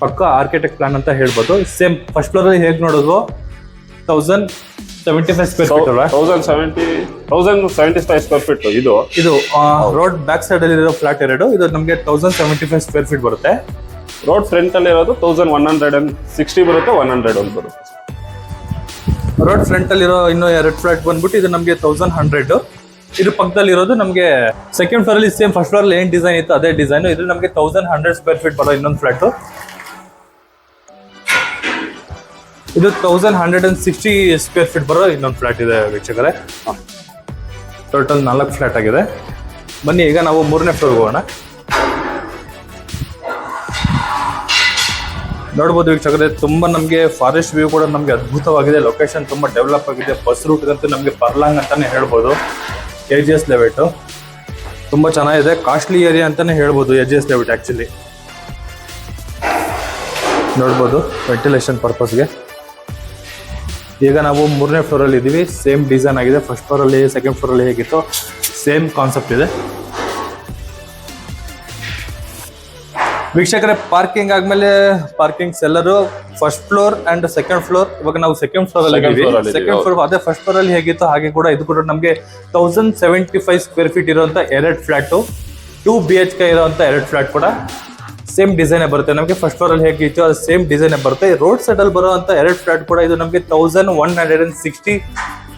ಪಕ್ಕ ಆರ್ಕಿಟೆಕ್ಟ್ ಪ್ಲಾನ್ ಅಂತ ಹೇಳ್ಬೋದು. ಸೇಮ್ ಫಸ್ಟ್ ಫ್ಲೋರ್ ಅಲ್ಲಿ ಹೇಗೆ ನೋಡೋದು 1075 ಸ್ಕ್ವೇರ್ ಫೀಟ್ ಅಲ್ವಾ? 1075 ಸ್ಕ್ವೇರ್ ಫೀಟ್ ಇದು ರೋಡ್ ಬ್ಯಾಕ್ ಸೈಡ್ ಅಲ್ಲಿ ಇರೋ ಫ್ಲಾಟ್ 2 ಇದು ನಮಗೆ 1075 ಸ್ಕ್ವೇರ್ ಫೀಟ್ ಬರುತ್ತೆ. ರೋಡ್ ಫ್ರಂಟ್ ಅಲ್ಲಿ ಇರೋದು 1160 ಬರುತ್ತೆ, 101 ಬರುತ್ತೆ. ರೋಡ್ ಫ್ರಂಟ್ ಅಲ್ಲಿ ಇರೋ ಇನ್ನೂ 2 ಫ್ಲಾಟ್ ಬಂದ್ಬಿಟ್ಟು ಇದು ನಮಗೆ 1100. ಇದು ಪಕ್ಕದಲ್ಲಿ ಇರೋದು ನಮಗೆ ಸೆಕೆಂಡ್ ಫ್ಲೋರ್ ಅಲ್ಲಿ ಸೇಮ್ ಫಸ್ಟ್ ಫ್ಲೋರ್ ಅಲ್ಲಿ ಏನ್ ಡಿಸೈನ್ ಇತ್ತು ಅದೇ ಡಿಸೈನ್. ಇದು ನಮಗೆ 1100 ಸ್ಕ್ವೇರ್ ಫೀಟ್ ಬರೋ ಇನ್ನೊಂದು ಫ್ಲಾಟ್. ಇದು 1160 ಸ್ಕ್ವೇರ್ ಫೀಟ್ ಬರೋ ಇನ್ನೊಂದು ಫ್ಲಾಟ್ ಇದೆ ವೀಕ್ಷಕರೇ. ಟೋಟಲ್ 4 ಫ್ಲಾಟ್ ಆಗಿದೆ. ಬನ್ನಿ ಈಗ ನಾವು 3ನೇ ಫ್ಲೋರ್ಗೆ ಹೋಗೋಣ. ನೋಡ್ಬೋದು ವೀಕ್ಷಕರೇ, ತುಂಬಾ ನಮಗೆ ಫಾರೆಸ್ಟ್ ವ್ಯೂ ಕೂಡ ನಮಗೆ ಅದ್ಭುತವಾಗಿದೆ. ಲೊಕೇಶನ್ ತುಂಬಾ ಡೆವಲಪ್ ಆಗಿದೆ. ಬಸ್ ರೂಟ್ಗಂತೂ ನಮಗೆ ಪರ್ಲಾಂಗ್ ಅಂತಾನೆ ಹೇಳ್ಬೋದು. AGS ಲೇಔಟ್ ತುಂಬಾ ಚೆನ್ನಾಗಿದೆ. ಕಾಸ್ಟ್ಲಿ ಏರಿಯಾ ಅಂತಾನೆ ಹೇಳ್ಬೋದು AGS ಲೇಔಟ್ ಆಕ್ಚುಲಿ. ನೋಡ್ಬೋದು ವೆಂಟಿಲೇಷನ್ ಪರ್ಪಸ್ಗೆ. ಈಗ ನಾವು 3ನೇ ಫ್ಲೋರ್ ಅಲ್ಲಿ ಇದ್ದೀವಿ. ಸೇಮ್ ಡಿಸೈನ್ ಆಗಿದೆ. ಫಸ್ಟ್ ಫ್ಲೋರ್ ಅಲ್ಲಿ ಸೆಕೆಂಡ್ ಫ್ಲೋರ್ ಅಲ್ಲಿ ಹೇಗಿತ್ತು ಸೇಮ್ ಕಾನ್ಸೆಪ್ಟ್ ಇದೆ. ವೀಕ್ಷಕರೇ, ಪಾರ್ಕಿಂಗ್ ಆದ್ಮೇಲೆ parking cellar first floor and second floor. ಇವಾಗ ನಾವು ಸೆಕೆಂಡ್ ಫ್ಲೋರ್ ಅಲ್ಲಿ ಸೆಕೆಂಡ್ ಫ್ಲೋರ್ ಅದೇ ಫಸ್ಟ್ ಫ್ಲೋರ್ ಅಲ್ಲಿ ಹೇಗಿತ್ತು ಹಾಗೆ ಕೂಡ ಇದು ಕೂಡ ನಮಗೆ 1075 ಸ್ಕ್ವೇರ್ ಫೀಟ್ ಇರುವಂತ 2 ಫ್ಲಾಟ್, 2 BHK ಇರುವಂತ 2 ಫ್ಲಾಟ್ ಕೂಡ ಸೇಮ್ ಡಿಸೈನ್ ಬರುತ್ತೆ. ನಮಗೆ ಫಸ್ಟ್ ಫ್ಲೋರ್ ಅಲ್ಲಿ ಹೇಗಿತ್ತು ಅದು ಸೇಮ್ ಡಿಸೈನ್ ಬರುತ್ತೆ. ರೋಡ್ ಸೈಡ್ ಅಲ್ಲಿ ಬರುವಂತ 2 ಫ್ಲಾಟ್ ಕೂಡ ಇದು ನಮಗೆ 1160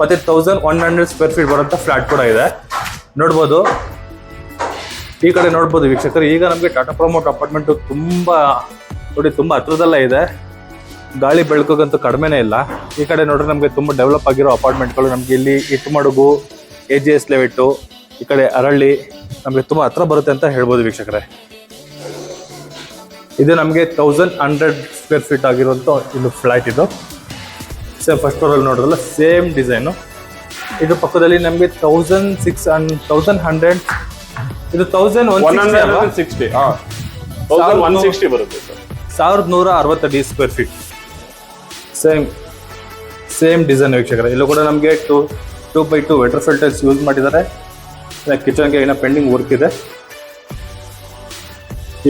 ಮತ್ತೆ 1100 ಸ್ಕ್ವೇರ್ ಫೀಟ್ ಬರುವಂತ ಫ್ಲಾಟ್ ಕೂಡ ಇದೆ. ನೋಡ್ಬೋದು ಈ ಕಡೆ ನೋಡ್ಬೋದು ವೀಕ್ಷಕರು. ಈಗ ನಮಗೆ ಟಾಟಾ ಪ್ರಮೋಟ್ ಅಪಾರ್ಟ್ಮೆಂಟ್ ತುಂಬಾ ಹತ್ರದಲ್ಲೇ ಇದೆ. ಗಾಳಿ ಬೆಳಕಿಗಂತೂ ಕಡಿಮೆನೇ ಇಲ್ಲ. ಈ ಕಡೆ ನೋಡ್ರೆ ನಮಗೆ ತುಂಬಾ ಡೆವಲಪ್ ಆಗಿರೋ ಅಪಾರ್ಟ್ಮೆಂಟ್ಗಳು ನಮಗೆ ಇಲ್ಲಿ ಇಟ್ಟಮಡುಗು, AGS ಲೇಔಟ್, ಈ ಕಡೆ ಅರಳ್ಳಿ ನಮಗೆ ತುಂಬಾ ಹತ್ರ ಬರುತ್ತೆ ಅಂತ ಹೇಳ್ಬೋದು ವೀಕ್ಷಕರೇ. ಇದು ನಮಗೆ 1100 ಸ್ಕ್ವೇರ್ ಫೀಟ್ ಆಗಿರುವಂತ ಇದು ಫ್ಲಾಟ್. ಇದು ಸೇಮ್ ಫಸ್ಟ್ ಫ್ಲೋರ್ ಅಲ್ಲಿ ನೋಡಿದ್ರಲ್ಲ ಸೇಮ್ ಡಿಸೈನು. ಇದು ಪಕ್ಕದಲ್ಲಿ ನಮಗೆ 1100 ಇದು 1160 ಬರುತ್ತೆ sir. 1160 square feet same design ವೀಕ್ಷಕರೇ. ಇಲ್ಲೂ ಕೂಡ ನಮಗೆ 2x2 ವೆಟರ್ ಫಿಲ್ಟರ್ಸ್ ಯೂಸ್ ಮಾಡಿದ್ದಾರೆ. ಕಿಚನ್ಗೆ ಏನೋ ಪೆಂಡಿಂಗ್ ವರ್ಕ್ ಇದೆ.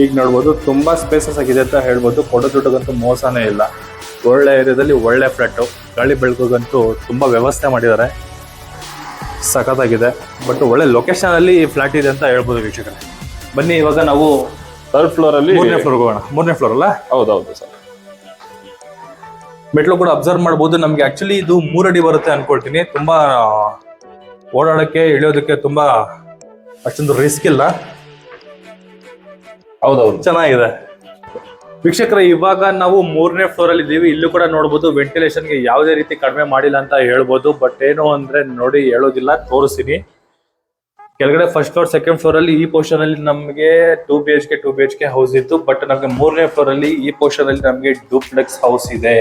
ಈಗ ನೋಡ್ಬೋದು ತುಂಬಾ ಸ್ಪೇಸಸ್ ಆಗಿದೆ ಅಂತ ಹೇಳ್ಬೋದು. ಕೊಡೋ ದುಡ್ಡುಗಂತೂ ಮೋಸನೇ ಇಲ್ಲ. ಒಳ್ಳೆ ಏರಿಯಾದಲ್ಲಿ ಒಳ್ಳೆ ಫ್ಲಾಟು. ಗಾಳಿ ಬೆಳಕಿಗಂತೂ ತುಂಬಾ ವ್ಯವಸ್ಥೆ ಮಾಡಿದ್ದಾರೆ. ಸಖತ್ತಾಗಿದೆ. ಬಟ್ ಒಳ್ಳೆ ಲೊಕೇಶನ್ ಅಲ್ಲಿ ಈ ಫ್ಲಾಟ್ ಇದೆ ಅಂತ ಹೇಳ್ಬೋದು ವೀಕ್ಷಕರೇ. ಬನ್ನಿ ಇವಾಗ ನಾವು 3rd ಫ್ಲೋರ್ ಅಲ್ಲಿ 3ನೇ ಫ್ಲೋರ್ಗೆ ಹೋಗೋಣ. 3ನೇ ಫ್ಲೋರ್ ಅಲ್ಲ? ಹೌದೌದು ಸರ್. ಮೆಟ್ಲು ಕೂಡ ಅಬ್ಸರ್ವ್ ಮಾಡ್ಬೋದು. ನಮ್ಗೆ ಆಕ್ಚುಲಿ ಇದು 3 ಅಡಿ ಬರುತ್ತೆ ಅನ್ಕೊಳ್ತೀನಿ. ತುಂಬಾ ಓಡಾಡಕ್ಕೆ ಇಳಿಯೋದಕ್ಕೆ ತುಂಬಾ ಅಷ್ಟೊಂದು ರಿಸ್ಕ್ ಇಲ್ಲ. ಹೌದೌದು ಚೆನ್ನಾಗಿದೆ ವೀಕ್ಷಕರೇ. ಇವಾಗ ನಾವು 3ನೇ ಫ್ಲೋರ್ ಅಲ್ಲಿ ಇದ್ದೀವಿ. ಇಲ್ಲೂ ಕೂಡ ನೋಡ್ಬೋದು ವೆಂಟಿಲೇಷನ್ಗೆ ಯಾವುದೇ ರೀತಿ ಕಡಿಮೆ ಮಾಡಿಲ್ಲ ಅಂತ ಹೇಳ್ಬೋದು. ಬಟ್ ಏನು ಅಂದ್ರೆ ನೋಡಿ ಹೇಳೋದಿಲ್ಲ, ತೋರಿಸ್ತೀನಿ. ಕೆಳಗಡೆ ಫಸ್ಟ್ ಫ್ಲೋರ್ ಸೆಕೆಂಡ್ ಫ್ಲೋರ್ ಅಲ್ಲಿ ಈ ಪೋರ್ಷನ್ ಅಲ್ಲಿ ನಮಗೆ 2 BHK ಹೌಸ್ ಇತ್ತು. ಬಟ್ ನಮಗೆ 3ನೇ ಫ್ಲೋರ್ ಅಲ್ಲಿ ಈ ಪೋರ್ಷನ್ ಅಲ್ಲಿ ನಮಗೆ ಡೂಪ್ಲೆಕ್ಸ್ ಹೌಸ್ ಇದೆ.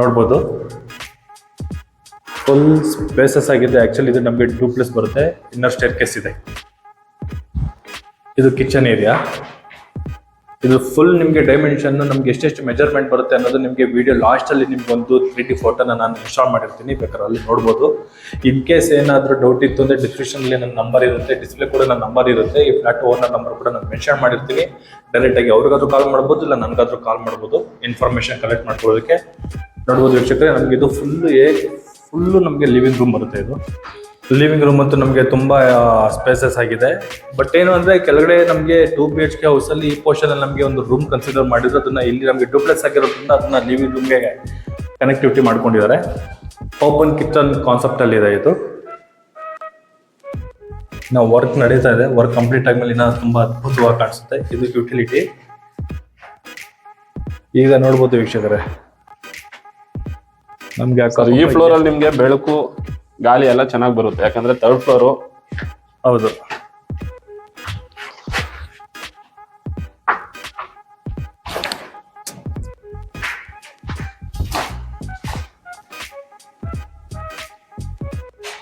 ನೋಡ್ಬೋದು ಫುಲ್ ಸ್ಪೇಸಸ್ ಆಗಿದೆ. ಆಕ್ಚುಲಿ ಇದು ನಮಗೆ ಡೂಪ್ಲೆಕ್ಸ್ ಬರುತ್ತೆ. ಇನ್ನರ್ ಸ್ಟೇರ್ ಕೇಸ್ ಇದೆ. ಇದು ಕಿಚನ್ ಏರಿಯಾ. ಇದು ಫುಲ್ ನಿಮಗೆ ಡೈಮೆನ್ಷನ್ ನಮ್ಗೆ ಎಷ್ಟೆಷ್ಟು ಮೆಜರ್ಮೆಂಟ್ ಬರುತ್ತೆ ಅನ್ನೋದು ನಿಮಗೆ ವಿಡಿಯೋ ಲಾಸ್ಟ್ ಅಲ್ಲಿ ನಿಮ್ಗೆ ಒಂದು 3D ಫೋಟೋನ ನಾನು ಇನ್ಸ್ಟಾಲ್ ಮಾಡಿರ್ತೀನಿ, ಬೇಕಾದ್ರೆ ಅಲ್ಲಿ ನೋಡ್ಬೋದು. ಇನ್ ಕೇಸ್ ಏನಾದರೂ ಡೌಟ್ ಇತ್ತು ಅಂದ್ರೆ ಡಿಸ್ಕ್ರಿಪ್ಷನ್ ಅಲ್ಲಿ ನನ್ನ ನಂಬರ್ ಇರುತ್ತೆ, ಡಿಸ್ಪ್ಲೇ ಕೂಡ ನನ್ನ ನಂಬರ್ ಇರುತ್ತೆ. ಈ ಫ್ಲಾಟ್ ಓನರ್ ನಂಬರ್ ಕೂಡ ನಾನು ಮೆನ್ಷನ್ ಮಾಡಿರ್ತೀನಿ. ಡೈರೆಕ್ಟ್ ಆಗಿ ಅವ್ರಿಗಾದ್ರೂ ಕಾಲ್ ಮಾಡ್ಬೋದು, ಇಲ್ಲ ನನಗಾದ್ರೂ ಕಾಲ್ ಮಾಡ್ಬೋದು ಇನ್ಫಾರ್ಮೇಶನ್ ಕಲೆಕ್ಟ್ ಮಾಡ್ಕೊಳ್ಳೋದಕ್ಕೆ. ನೋಡ್ಬೋದು ವೀಕ್ಷಕರೇ, ನಮಗೆ ಇದು ಫುಲ್ಲು ನಮಗೆ ಲಿವಿಂಗ್ ರೂಮ್ ಬರುತ್ತೆ. ಇದು ಲಿವಿಂಗ್ ರೂಮ್ ಅಂತೂ ನಮಗೆ ತುಂಬಾ ಸ್ಪೇಸಸ್ ಆಗಿದೆ. ಬಟ್ ಏನು ಅಂದ್ರೆ ಕೆಳಗಡೆ ನಮಗೆ 2 BHK ಹೌಸ್ ಅಲ್ಲಿ ಈ ಪೋರ್ಷನ್ ಅಲ್ಲಿ ನಮಗೆ ಒಂದು ರೂಮ್ ಕನ್ಸಿಡರ್ ಮಾಡಿದ್ರು. ಅದನ್ನ ಇಲ್ಲಿ ನಮಗೆ ಡೂಪ್ಲೆಕ್ಸ್ ಆಗಿರೋದ್ರಿಂದ ಅದನ್ನ ಲಿವಿಂಗ್ ರೂಮ್ಗೆ ಕನೆಕ್ಟಿವಿಟಿ ಮಾಡ್ಕೊಂಡಿದ್ದಾರೆ. ಓಪನ್ ಕಿಚನ್ ಕಾನ್ಸೆಪ್ಟ್ ಅಲ್ಲಿ ಇದೆ ಇದು. ನಾವು ವರ್ಕ್ ನಡೀತಾ ಇದೆ. ವರ್ಕ್ ಕಂಪ್ಲೀಟ್ ಆದ್ಮೇಲೆ ಇನ್ನ ತುಂಬಾ ಅದ್ಭುತವಾಗಿ ಕಾಣಿಸುತ್ತೆ. ಇದು ಯುಟಿಲಿಟಿ. ಈಗ ನೋಡ್ಬೋದು ವೀಕ್ಷಕರೇ, ನಮ್ಗೆ ಈ ಫ್ಲೋರ್ ಅಲ್ಲಿ ನಿಮ್ಗೆ ಬೆಳಕು ಗಾಳಿ ಎಲ್ಲ ಚೆನ್ನಾಗಿ ಬರುತ್ತೆ. ಯಾಕಂದ್ರೆ 3rd ಫ್ಲೋರ್. ಹೌದು,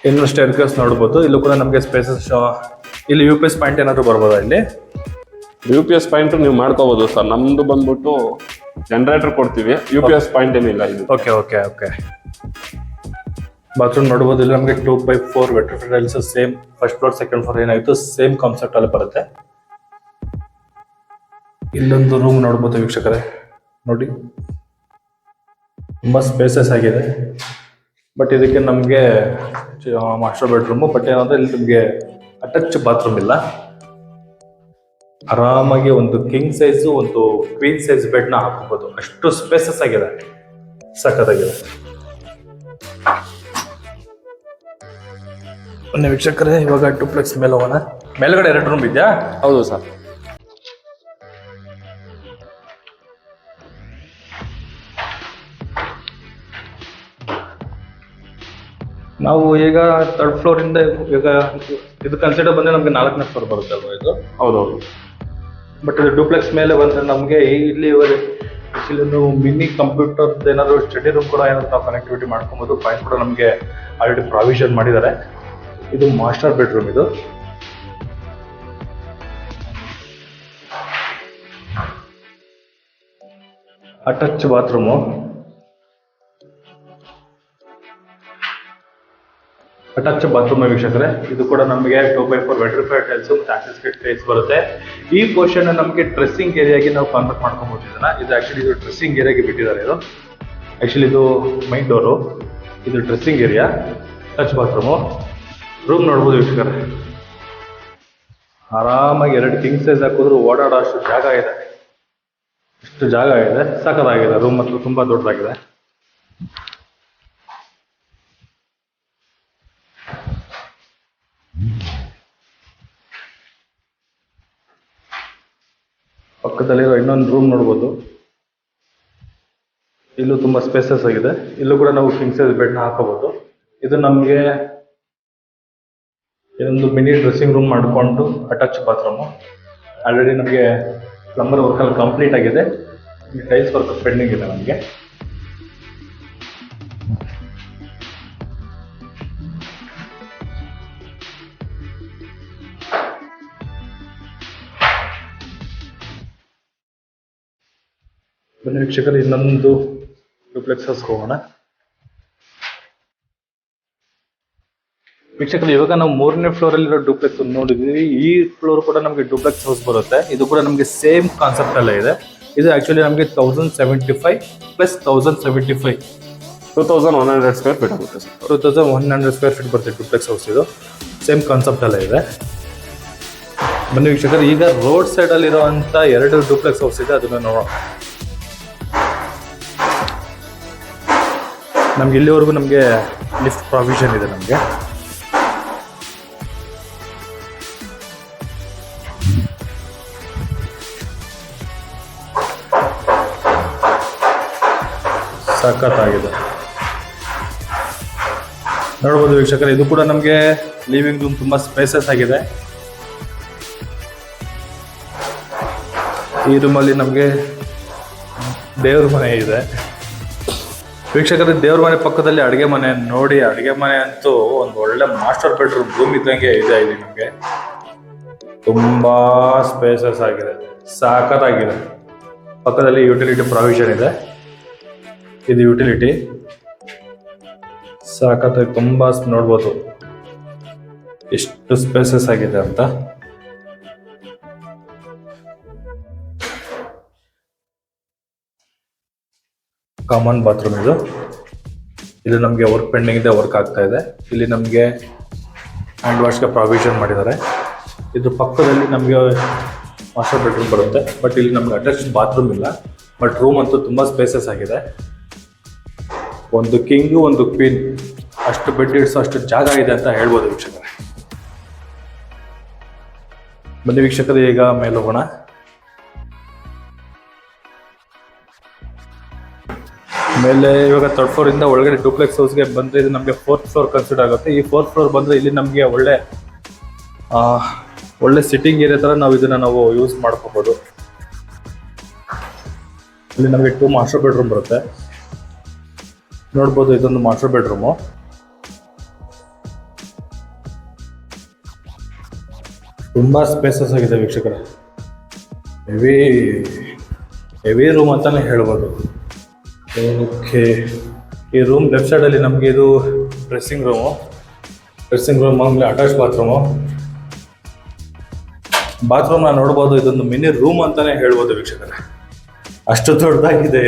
ಇನ್ನು ಸ್ಟೇರ್ ಕೇಸ್ ನೋಡ್ಬೋದು. ಇಲ್ಲೂ ಕೂಡ ನಮಗೆ ಸ್ಪೇಸಸ್ ಇಲ್ಲಿ ಯು ಪಿ ಎಸ್ ಪಾಯಿಂಟ್ ಏನಾದ್ರು ಬರ್ಬೋದಾ ಇಲ್ಲಿ? UPS ಪಾಯಿಂಟ್ ನೀವು ಮಾಡ್ಕೋಬಹುದು ಸರ್. ನಮ್ದು ಬಂದ್ಬಿಟ್ಟು ಜನರೇಟರ್ ಕೊಡ್ತೀವಿ, UPS ಪಾಯಿಂಟ್ ಏನಿಲ್ಲ ಇದು. Okay okay okay. ಬಾತ್ರೂಮ್ ನೋಡ್ಬೋದು, ಇಲ್ಲಿ ನಮಗೆ 2x4 ವೆಟರ್ tiles same first floor second floor ಏನಾಯ್ತು ಸೇಮ್ ಕಾನ್ಸೆಪ್ಟ್ ಅಲ್ಲಿ ಬರುತ್ತೆ. ಇಲ್ಲೊಂದು ರೂಮ್ ನೋಡ್ಬೋದು ವೀಕ್ಷಕರೇ, ನೋಡಿ ತುಂಬಾ ಸ್ಪೇಸಸ್ ಆಗಿದೆ. ಬಟ್ ಇದಕ್ಕೆ ನಮಗೆ ಮಾಸ್ಟರ್ ಬೆಡ್ರೂಮು, ಬಟ್ ಏನಂದ್ರೆ ಇಲ್ಲಿ ನಿಮಗೆ ಅಟ್ಯಾಚ್ ಬಾತ್ರೂಮ್ ಇಲ್ಲ. ಆರಾಮಾಗಿ ಒಂದು ಕಿಂಗ್ ಸೈಜ್ ಒಂದು ಕ್ವೀನ್ ಸೈಜ್ ಬೆಡ್ ನ ಹಾಕಬಹುದು, ಅಷ್ಟು ಸ್ಪೇಸಸ್ ಆಗಿದೆ, ಸಖತ್ತಾಗಿದೆ. ಬನ್ನಿ ವೀಕ್ಷಕರೇ, ಇವಾಗ ಡೂಪ್ಲೆಕ್ಸ್ ಮೇಲೆ ಹೋಗೋಣ. ಮೇಲ್ಗಡೆ 2 ರೂಮ್ ಇದೆಯಾ? ಹೌದು ಸರ್. ನಾವು ಈಗ 3rd ಫ್ಲೋರ್ ಇಂದ ಈಗ ಇದು ಕನ್ಸಿಡರ್ ಬಂದ್ರೆ ನಮ್ಗೆ 4ನೇ ಫ್ಲೋರ್ ಬರುತ್ತೆ ಅಲ್ವಾ ಇದು? ಹೌದೌದು. ಬಟ್ ಇದು ಡೂಪ್ಲೆಕ್ಸ್ ಮೇಲೆ ಬಂದ್ರೆ ನಮಗೆ ಇಲ್ಲಿ ಮಿನಿ ಕಂಪ್ಯೂಟರ್ ಏನಾದ್ರು ಸ್ಟಡಿ ರೂಮ್ ಕೂಡ ಏನಾದ್ರು ನಾವು ಕನೆಕ್ಟಿವಿಟಿ ಮಾಡ್ಕೊಬೋದು. ಪಾಯಿಂಟ್ ಕೂಡ ನಮಗೆ ಆಲ್ರೆಡಿ ಪ್ರಾವಿಷನ್ ಮಾಡಿದ್ದಾರೆ. ಇದು ಮಾಸ್ಟರ್ ಬೆಡ್ರೂಮ್, ಇದು ಅಟ್ಯಾಚ್ ಬಾತ್ರೂಮು. ಅಟ್ಯಾಚ್ ಬಾತ್ರೂಮ್ ವೀಕ್ಷಕರೇ, ಇದು ಕೂಡ ನಮಗೆ 2x4 ವೆಟ್ರಿಫೈಡ್ ಟೈಲ್ಸ್ ಮತ್ತು ಆಕ್ಸೆಸ್ ಕಿಟ್ ಟೈಲ್ಸ್ ಬರುತ್ತೆ. ಈ ಪೋರ್ಷನ್ ನಮಗೆ ಡ್ರೆಸ್ಸಿಂಗ್ ಏರಿಯಾಗಿ ನಾವು ಕನ್ವರ್ಟ್ ಮಾಡ್ಕೊಬಹುದು. ಇದು ಆಕ್ಚುಲಿ ಇದು ಡ್ರೆಸ್ಸಿಂಗ್ ಏರಿಯಾಗೆ ಬಿಟ್ಟಿದ್ದಾರೆ. ಇದು ಆಕ್ಚುಲಿ ಇದು ಮೈನ್ ಡೋರು, ಇದು dressing area, touch bathroom. Room ನೋಡ್ಬೋದು ವೀಕ್ಷಕರೇ, ಆರಾಮಾಗಿ 2 ಕಿಂಗ್ ಸೈಜ್ ಹಾಕಿದ್ರು ಓಡಾಡೋ ಅಷ್ಟು ಜಾಗ ಇದೆ, ಇಷ್ಟು ಜಾಗ ಇದೆ, ಸಖತ್ತಾಗಿದೆ. ರೂಮ್ ಮತ್ತು ತುಂಬಾ ದೊಡ್ಡದಾಗಿದೆ. ಪಕ್ಕದಲ್ಲಿರೋ ಇನ್ನೊಂದು ರೂಮ್ ನೋಡ್ಬೋದು, ಇಲ್ಲೂ ತುಂಬಾ ಸ್ಪೇಸಸ್ ಆಗಿದೆ. ಇಲ್ಲೂ ಕೂಡ ನಾವು ಕಿಂಗ್ ಸೈಜ್ ಬೆಡ್ ನ ಹಾಕೋಬಹುದು. ಇದು ನಮಗೆ ಇದೊಂದು ಮಿನಿ ಡ್ರೆಸ್ಸಿಂಗ್ ರೂಮ್ ಮಾಡಿಕೊಂಡು ಅಟ್ಯಾಚ್ ಬಾತ್ರೂಮು. ಆಲ್ರೆಡಿ ನಮಗೆ ಪ್ಲಂಬರ್ ವರ್ಕ್ ಅಲ್ಲಿ ಕಂಪ್ಲೀಟ್ ಆಗಿದೆ, ಟೈಲ್ಸ್ ವರ್ಕ್ ಪೆಂಡಿಂಗ್ ಇದೆ ನಮಗೆ. ಬನ್ನಿ ವೀಕ್ಷಕರು, ಇನ್ನೊಂದು ಡೂಪ್ಲೆಕ್ಸಸ್ ಹೋಗೋಣ. ವೀಕ್ಷಕರು, ಇವಾಗ ನಾವು 3ನೇ ಫ್ಲೋರ್ ಅಲ್ಲಿರೋ ಡೂಪ್ಲೆಕ್ಸ್ ನೋಡಿದ್ವಿ. ಈ ಫ್ಲೋರ್ ಕೂಡ ನಮಗೆ ಡೂಪ್ಲೆಕ್ಸ್ ಹೌಸ್ ಬರುತ್ತೆ. ಇದು ಕೂಡ ನಮಗೆ ಸೇಮ್ ಕಾನ್ಸೆಪ್ಟ್ ಅಲ್ಲೇ ಇದೆ. ಇದು ಆಕ್ಚುಲಿ ನಮಗೆ 1075 ಪ್ಲಸ್ 1075 2100 ಸ್ಕ್ವೇರ್ ಫೀಟ್ ಆಗುತ್ತೆ ಸರ್. 2100 ಸ್ಕ್ವೇರ್ ಫೀಟ್ ಬರುತ್ತೆ ಡೂಪ್ಲೆಕ್ಸ್ ಹೌಸ್. ಇದು ಸೇಮ್ ಕಾನ್ಸೆಪ್ಟ್ ಅಲ್ಲೇ ಇದೆ. ಬನ್ನಿ ವೀಕ್ಷಕರು, ಈಗ ರೋಡ್ ಸೈಡ್ ಅಲ್ಲಿರುವಂತ 2 ಡೂಪ್ಲೆಕ್ಸ್ ಹೌಸ್ ಇದೆ, ಅದನ್ನ ನೋಡೋಣ. ನಮ್ಗೆ ಇಲ್ಲಿವರೆಗೂ ನಮಗೆ ಲಿಫ್ಟ್ ಪ್ರಾವಿಷನ್ ಇದೆ. ನಮಗೆ ಸಖತ್ತಾಗಿದೆ ನೋಡ್ಬೋದು ವೀಕ್ಷಕರೇ. ಇದು ಕೂಡ ನಮಗೆ ಲಿವಿಂಗ್ ರೂಮ್, ತುಂಬಾ ಸ್ಪೇಸಸ್ ಆಗಿದೆ. ಈ ರೂಮಲ್ಲಿ ನಮಗೆ ದೇವ್ರ ಮನೆ ಇದೆ ವೀಕ್ಷಕರೇ. ದೇವ್ರ ಮನೆ ಪಕ್ಕದಲ್ಲಿ ಅಡುಗೆ ಮನೆ ನೋಡಿ. ಅಡುಗೆ ಮನೆ ಅಂತೂ ಒಂದು ಒಳ್ಳೆ ಮಾಸ್ಟರ್ ಬೆಡ್ರೂಮ್ ರೂಮ್ ಇದ್ದಂಗೆ ಇದೆ. ಇಲ್ಲಿ ನಮಗೆ ತುಂಬಾ ಸ್ಪೇಸಸ್ ಆಗಿದೆ, ಸಾಕತ್ತಾಗಿದೆ. ಪಕ್ಕದಲ್ಲಿ ಯುಟಿಲಿಟಿ ಪ್ರಾವಿಷನ್ ಇದೆ. ಇದು ಯುಟಿಲಿಟಿ ಸಾಕತ್ತಾಗಿ ತುಂಬಾ ನೋಡ್ಬೋದು ಎಷ್ಟು ಸ್ಪೇಸಸ್ ಆಗಿದೆ ಅಂತ. ಕಾಮನ್ ಬಾತ್ರೂಮ್ ಇದು. ಇಲ್ಲಿ ನಮಗೆ ವರ್ಕ್ ಪೆಂಡಿಂಗ್ ಇದೆ, ವರ್ಕ್ ಆಗ್ತಾ ಇದೆ. ಇಲ್ಲಿ ನಮಗೆ ಹ್ಯಾಂಡ್ ವಾಶ್ಗೆ ಪ್ರಾವಿಷನ್ ಮಾಡಿದ್ದಾರೆ. ಇದು ಪಕ್ಕದಲ್ಲಿ ನಮಗೆ ಮಾಸ್ಟರ್ ಬೆಡ್ರೂಮ್ ಬರುತ್ತೆ. ಬಟ್ ಇಲ್ಲಿ ನಮ್ಗೆ ಅಟ್ಯಾಚ್ ಬಾತ್ರೂಮ್ ಇಲ್ಲ. ಬಟ್ ರೂಮ್ ಅಂತೂ ತುಂಬ ಸ್ಪೇಸಸ್ ಆಗಿದೆ. ಒಂದು ಕಿಂಗು ಒಂದು ಕ್ವೀನ್ ಅಷ್ಟು ಬೆಡ್ ಇಡ್ಸೋ ಅಷ್ಟು ಜಾಗ ಇದೆ ಅಂತ ಹೇಳ್ಬೋದು ವೀಕ್ಷಕರೇ. ಬನ್ನಿ ವೀಕ್ಷಕರೇ, ಈಗ ಮೇಲೆ ಹೋಗೋಣ. ಮೇಲೆ ಇವಾಗ 3rd ಫ್ಲೋರ್ ಇಂದ ಒಳಗಡೆ ಡೂಪ್ಲೆಕ್ಸ್ ಹೌಸ್ಗೆ ಬಂದರೆ ಇದು ನಮಗೆ 4th ಫ್ಲೋರ್ ಕನ್ಸಿಡರ್ ಆಗುತ್ತೆ. ಈ 4th ಫ್ಲೋರ್ ಬಂದರೆ ಇಲ್ಲಿ ನಮಗೆ ಒಳ್ಳೆ ಸಿಟ್ಟಿಂಗ್ ಏರಿಯಾ ಥರ ನಾವು ಯೂಸ್ ಮಾಡ್ಕೋಬೋದು. ಇಲ್ಲಿ ನಮಗೆ 2 ಮಾಸ್ಟರ್ ಬೆಡ್ರೂಮ್ ಬರುತ್ತೆ. ನೋಡ್ಬೋದು, ಇದೊಂದು ಮಾಸ್ಟರ್ ಬೆಡ್ರೂಮು. ತುಂಬ ಸ್ಪೇಸಸ್ ಆಗಿದೆ ವೀಕ್ಷಕರೇ. ಹೆವಿ ಹೆವಿ ರೂಮ್ ಅಂತಾನೆ ಹೇಳ್ಬೋದು. ಓಕೆ, ಈ ರೂಮ್ ಲೆಫ್ಟ್ ಸೈಡಲ್ಲಿ ನಮಗೆ ಇದು ಡ್ರೆಸ್ಸಿಂಗ್ ರೂಮ್ ಆಮೇಲೆ ಅಟ್ಯಾಚ್ ಬಾತ್ರೂಮ್ನ ನೋಡ್ಬೋದು. ಇದೊಂದು ಮಿನಿ ರೂಮ್ ಅಂತಾನೆ ಹೇಳ್ಬೋದು ವೀಕ್ಷಕರೇ, ಅಷ್ಟು ದೊಡ್ಡದಾಗಿದೆ,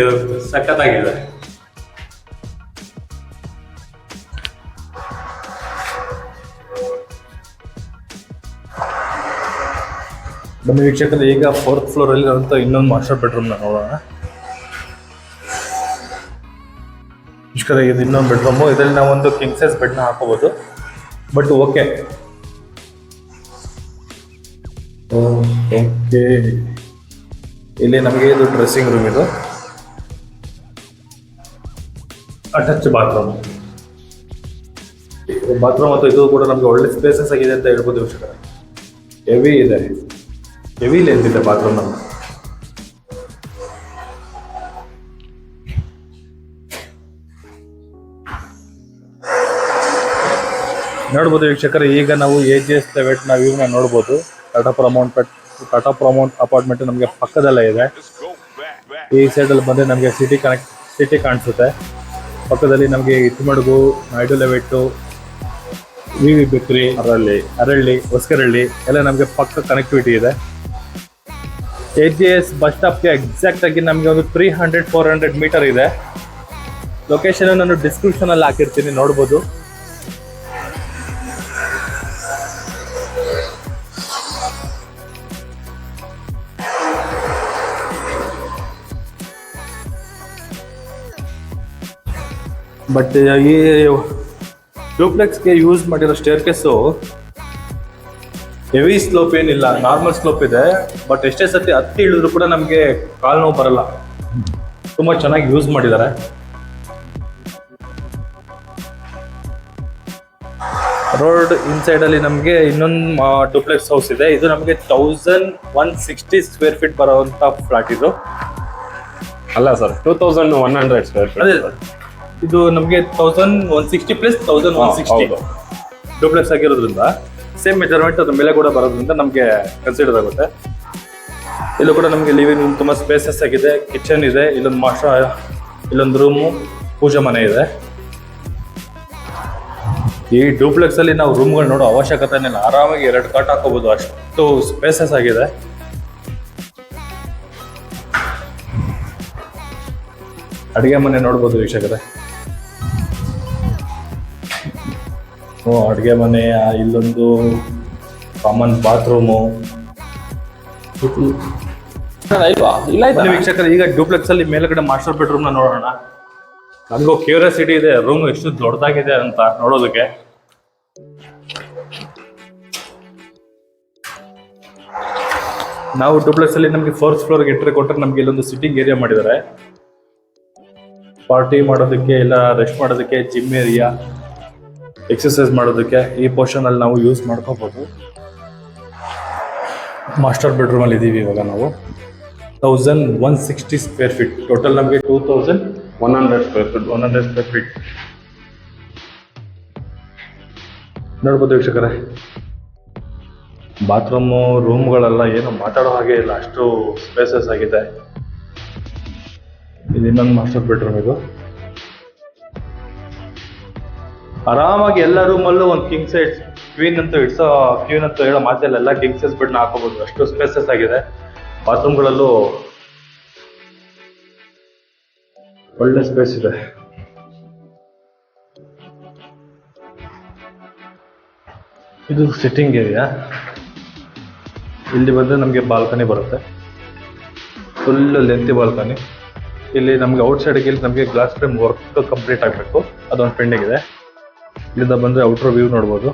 ಸಖತ್ತಾಗಿದೆ. ಬನ್ನಿ ವೀಕ್ಷಕರೇ, ಈಗ 4th ಫ್ಲೋರಲ್ಲಿ ಇರುವಂಥ ಇನ್ನೊಂದು ಮಾಸ್ಟರ್ ಬೆಡ್ರೂಮ್ನ ನೋಡೋಣ. ವೀಕ್ಷಕರೇ, ಇದು ಇನ್ನೊಂದು ಬೆಡ್ರೂಮು. ಇದರಲ್ಲಿ ನಾವು ಒಂದು ಕಿಂಗ್ ಸೈಜ್ ಬೆಡ್ನ ಹಾಕೋಬೋದು. ಬಟ್ ಓಕೆ, ಇಲ್ಲಿ ನಮಗೆ ಇದು ಡ್ರೆಸ್ಸಿಂಗ್ ರೂಮ್, ಇದು ಅಟ್ಯಾಚ್ ಬಾತ್ರೂಮ್ ಮತ್ತು ಇದು ಕೂಡ ನಮಗೆ ಒಳ್ಳೆ ಸ್ಪೇಸಸ್ ಆಗಿದೆ ಅಂತ ಹೇಳ್ಬೋದು ವೀಕ್ಷಕರೇ. ಹೆವಿ ಇದೆ, ಹೆವಿ ಲೆಂತ್ ಇದೆ ಬಾತ್ರೂಮ್ ನಮ್ಮ. ನೋಡ್ಬೋದು ವೀಕ್ಷಕರೇ, ಈಗ ನಾವು AGS ನ ವ್ಯೂನ ನೋಡ್ಬೋದು. ಟಾಟಾ ಪ್ರಮೌಂಟ್ ಅಪಾರ್ಟ್ಮೆಂಟ್ ನಮಗೆ ಪಕ್ಕದಲ್ಲೇ ಇದೆ. ಈ ಸೈಡಲ್ಲಿ ಬಂದರೆ ನಮಗೆ ಸಿಟಿ ಕಾಣಿಸುತ್ತೆ. ಪಕ್ಕದಲ್ಲಿ ನಮಗೆ ಇಟ್ಮಡುಗು, ನಾಯ್ಡು ಲೆವೆಟ್ಟು, ವಿ ಬೇಕ್ರಿ, ಅರಳ್ಳಿ, ಹೊಸಕರಳ್ಳಿ ಎಲ್ಲ ನಮಗೆ ಪಕ್ಕ ಕನೆಕ್ಟಿವಿಟಿ ಇದೆ. AGS ಬಸ್ ಸ್ಟಾಪ್ಗೆ ಎಕ್ಸಾಕ್ಟ್ ಆಗಿ ನಮಗೆ ಒಂದು 300-400 ಮೀಟರ್ ಇದೆ. ಲೊಕೇಶನ್ ನಾನು ಡಿಸ್ಕ್ರಿಪ್ಷನಲ್ಲಿ ಹಾಕಿರ್ತೀನಿ, ನೋಡ್ಬೋದು. ಬಟ್ ಈ ಡೂಪ್ಲೆಕ್ಸ್ಗೆ ಯೂಸ್ ಮಾಡಿರೋ ಸ್ಟೇರ್ ಕೇಸು ಹೆವಿ ಸ್ಲೋಪ್ ಏನಿಲ್ಲ, ನಾರ್ಮಲ್ ಸ್ಲೋಪ್ ಇದೆ. ಬಟ್ ಎಷ್ಟೇ ಸತಿ ಹತ್ತಿ ಇಳಿದ್ರು ಕೂಡ ನಮಗೆ ಕಾಲು ನೋವು ಬರಲ್ಲ. ತುಂಬ ಚೆನ್ನಾಗಿ ಯೂಸ್ ಮಾಡಿದ್ದಾರೆ. ರೋಡ್ ಇನ್ಸೈಡಲ್ಲಿ ನಮಗೆ ಇನ್ನೊಂದು ಡೂಪ್ಲೆಕ್ಸ್ ಹೌಸ್ ಇದೆ. ಇದು ನಮಗೆ 1160 ಸ್ಕ್ವೇರ್ ಫೀಟ್ ಬರುವಂಥ ಫ್ಲಾಟ್. ಇದು ಅಲ್ಲ ಸರ್, 2100 ಸ್ಕ್ವೇರ್ ಫೀಟ್. ಅದೇ ಇದು ನಮಗೆ 1160 ಪ್ಲಸ್ 1160 ಡೂಪ್ಲೆಕ್ಸ್ ಆಗಿರೋದ್ರಿಂದ ಸೇಮ್ ಮೆಜರ್ಮೆಂಟ್ ಅದ್ರ ಮೇಲೆ ಕೂಡ ಬರೋದ್ರಿಂದ ನಮಗೆ ಕನ್ಸಿಡರ್ ಆಗುತ್ತೆ. ಇಲ್ಲೂ ಕೂಡ ನಮಗೆ ಲಿವಿಂಗ್ ರೂಮ್ ತುಂಬ ಸ್ಪೇಸಸ್ ಆಗಿದೆ. ಕಿಚನ್ ಇದೆ, ಇಲ್ಲೊಂದು ರೂಮು, ಪೂಜಾ ಮನೆ ಇದೆ. ಈ ಡೂಪ್ಲೆಕ್ಸ್ ಅಲ್ಲಿ ನಾವು ರೂಮ್ಗಳು ನೋಡೋ ಅವಶ್ಯಕತೆ ಇಲ್ಲ, ಆರಾಮಾಗಿ 2 ಕಾಟ್ ಹಾಕೋಬಹುದು, ಅಷ್ಟು ಸ್ಪೇಸಸ್ ಆಗಿದೆ. ಅಡುಗೆ ಮನೆ ನೋಡ್ಬೋದು ವೀಕ್ಷಕರೇ. ಅಡುಗೆ ಮನೆ, ಇಲ್ಲೊಂದು ಕಾಮನ್ ಬಾತ್ರೂಮು. ವೀಕ್ಷಕರೇ, ಈಗ ಡೂಪ್ಲೆಕ್ಸ್ ಅಲ್ಲಿ ಮೇಲ್ಗಡೆ ಮಾಸ್ಟರ್ ಬೆಡ್ರೂಮ್ ನ ನೋಡೋಣ. ನನಗೂ ಕ್ಯೂರಿಯಾಸಿಟಿ ಇದೆ, ರೂಮ್ ಎಷ್ಟು ದೊಡ್ಡದಾಗಿದೆ ಅಂತ ನೋಡೋದಕ್ಕೆ. ನಾವು ಡೂಪ್ಲೆಕ್ಸ್ ಅಲ್ಲಿ ನಮಗೆ 4th ಫ್ಲೋರ್ಗೆ ಎಂಟ್ರಿ ಕೊಟ್ಟರೆ ನಮ್ಗೆ ಇಲ್ಲೊಂದು ಸಿಟ್ಟಿಂಗ್ ಏರಿಯಾ ಮಾಡಿದ್ದಾರೆ. ಪಾರ್ಟಿ ಮಾಡೋದಕ್ಕೆ, ಇಲ್ಲ ರೆಸ್ಟ್ ಮಾಡೋದಕ್ಕೆ, ಜಿಮ್ ಏರಿಯಾ, ಎಕ್ಸರ್ಸೈಸ್ ಮಾಡೋದಕ್ಕೆ ಈ ಪೋರ್ಷನ್ ಅಲ್ಲಿ ನಾವು ಯೂಸ್ ಮಾಡ್ಕೋಬಹುದು. ಮಾಸ್ಟರ್ ಬೆಡ್ರೂಮ್ ಅಲ್ಲಿ ಇದೀವಿ ಇವಾಗ ನಾವು. 1160 ಸ್ಕ್ವೇರ್ ಫೀಟ್, ಟೋಟಲ್ ನಮಗೆ 2100 ಸ್ಕ್ವೇರ್ ಫೀಟ್ ನೋಡ್ಬೋದು ವೀಕ್ಷಕರೇ. ಬಾತ್ರೂಮು, ರೂಮ್ಗಳೆಲ್ಲ ಏನು ಮಾತಾಡೋ ಹಾಗೆ ಇಲ್ಲ, ಅಷ್ಟು ಸ್ಪೇಸಸ್ ಆಗಿದೆ. ಇದು ಇನ್ನೊಂದು ಮಾಸ್ಟರ್ ಬೆಡ್ರೂಮ್. ಇದು ಆರಾಮಾಗಿ ಎಲ್ಲ ರೂಮಲ್ಲೂ ಒಂದು ಕಿಂಗ್ ಸೈಜ್ ಕ್ವೀನ್ ಅಂತ ಹೇಳೋ ಮಾತಲ್ಲ, ಎಲ್ಲ ಕಿಂಗ್ ಸೈಜ್ ಬೆಡ್ನ ಹಾಕೋಬಹುದು, ಅಷ್ಟು ಸ್ಪೇಸಸ್ ಆಗಿದೆ. ಬಾತ್ರೂಮ್ಗಳಲ್ಲೂ ಒಳ್ಳೆ ಸ್ಪೇಸ್ ಇದೆ. ಇದು ಸಿಟ್ಟಿಂಗ್ ಏರಿಯಾ. ಇಲ್ಲಿ ಬಂದರೆ ನಮಗೆ ಬಾಲ್ಕನಿ ಬರುತ್ತೆ, ಫುಲ್ ಲೆಂತಿ ಬಾಲ್ಕನಿ. ಇಲ್ಲಿ ನಮಗೆ ಔಟ್ ಸೈಡ್ಗೆ ನಮಗೆ ಗ್ಲಾಸ್ ಫ್ರೇಮ್ ವರ್ಕ್ ಕಂಪ್ಲೀಟ್ ಆಗಬೇಕು, ಅದೊಂದು ಪೆಂಡಿಂಗ್ ಇದೆ. ಇಲ್ಲಿಂದ ಬಂದರೆ ಔಟರ್ ವ್ಯೂ ನೋಡ್ಬೋದು.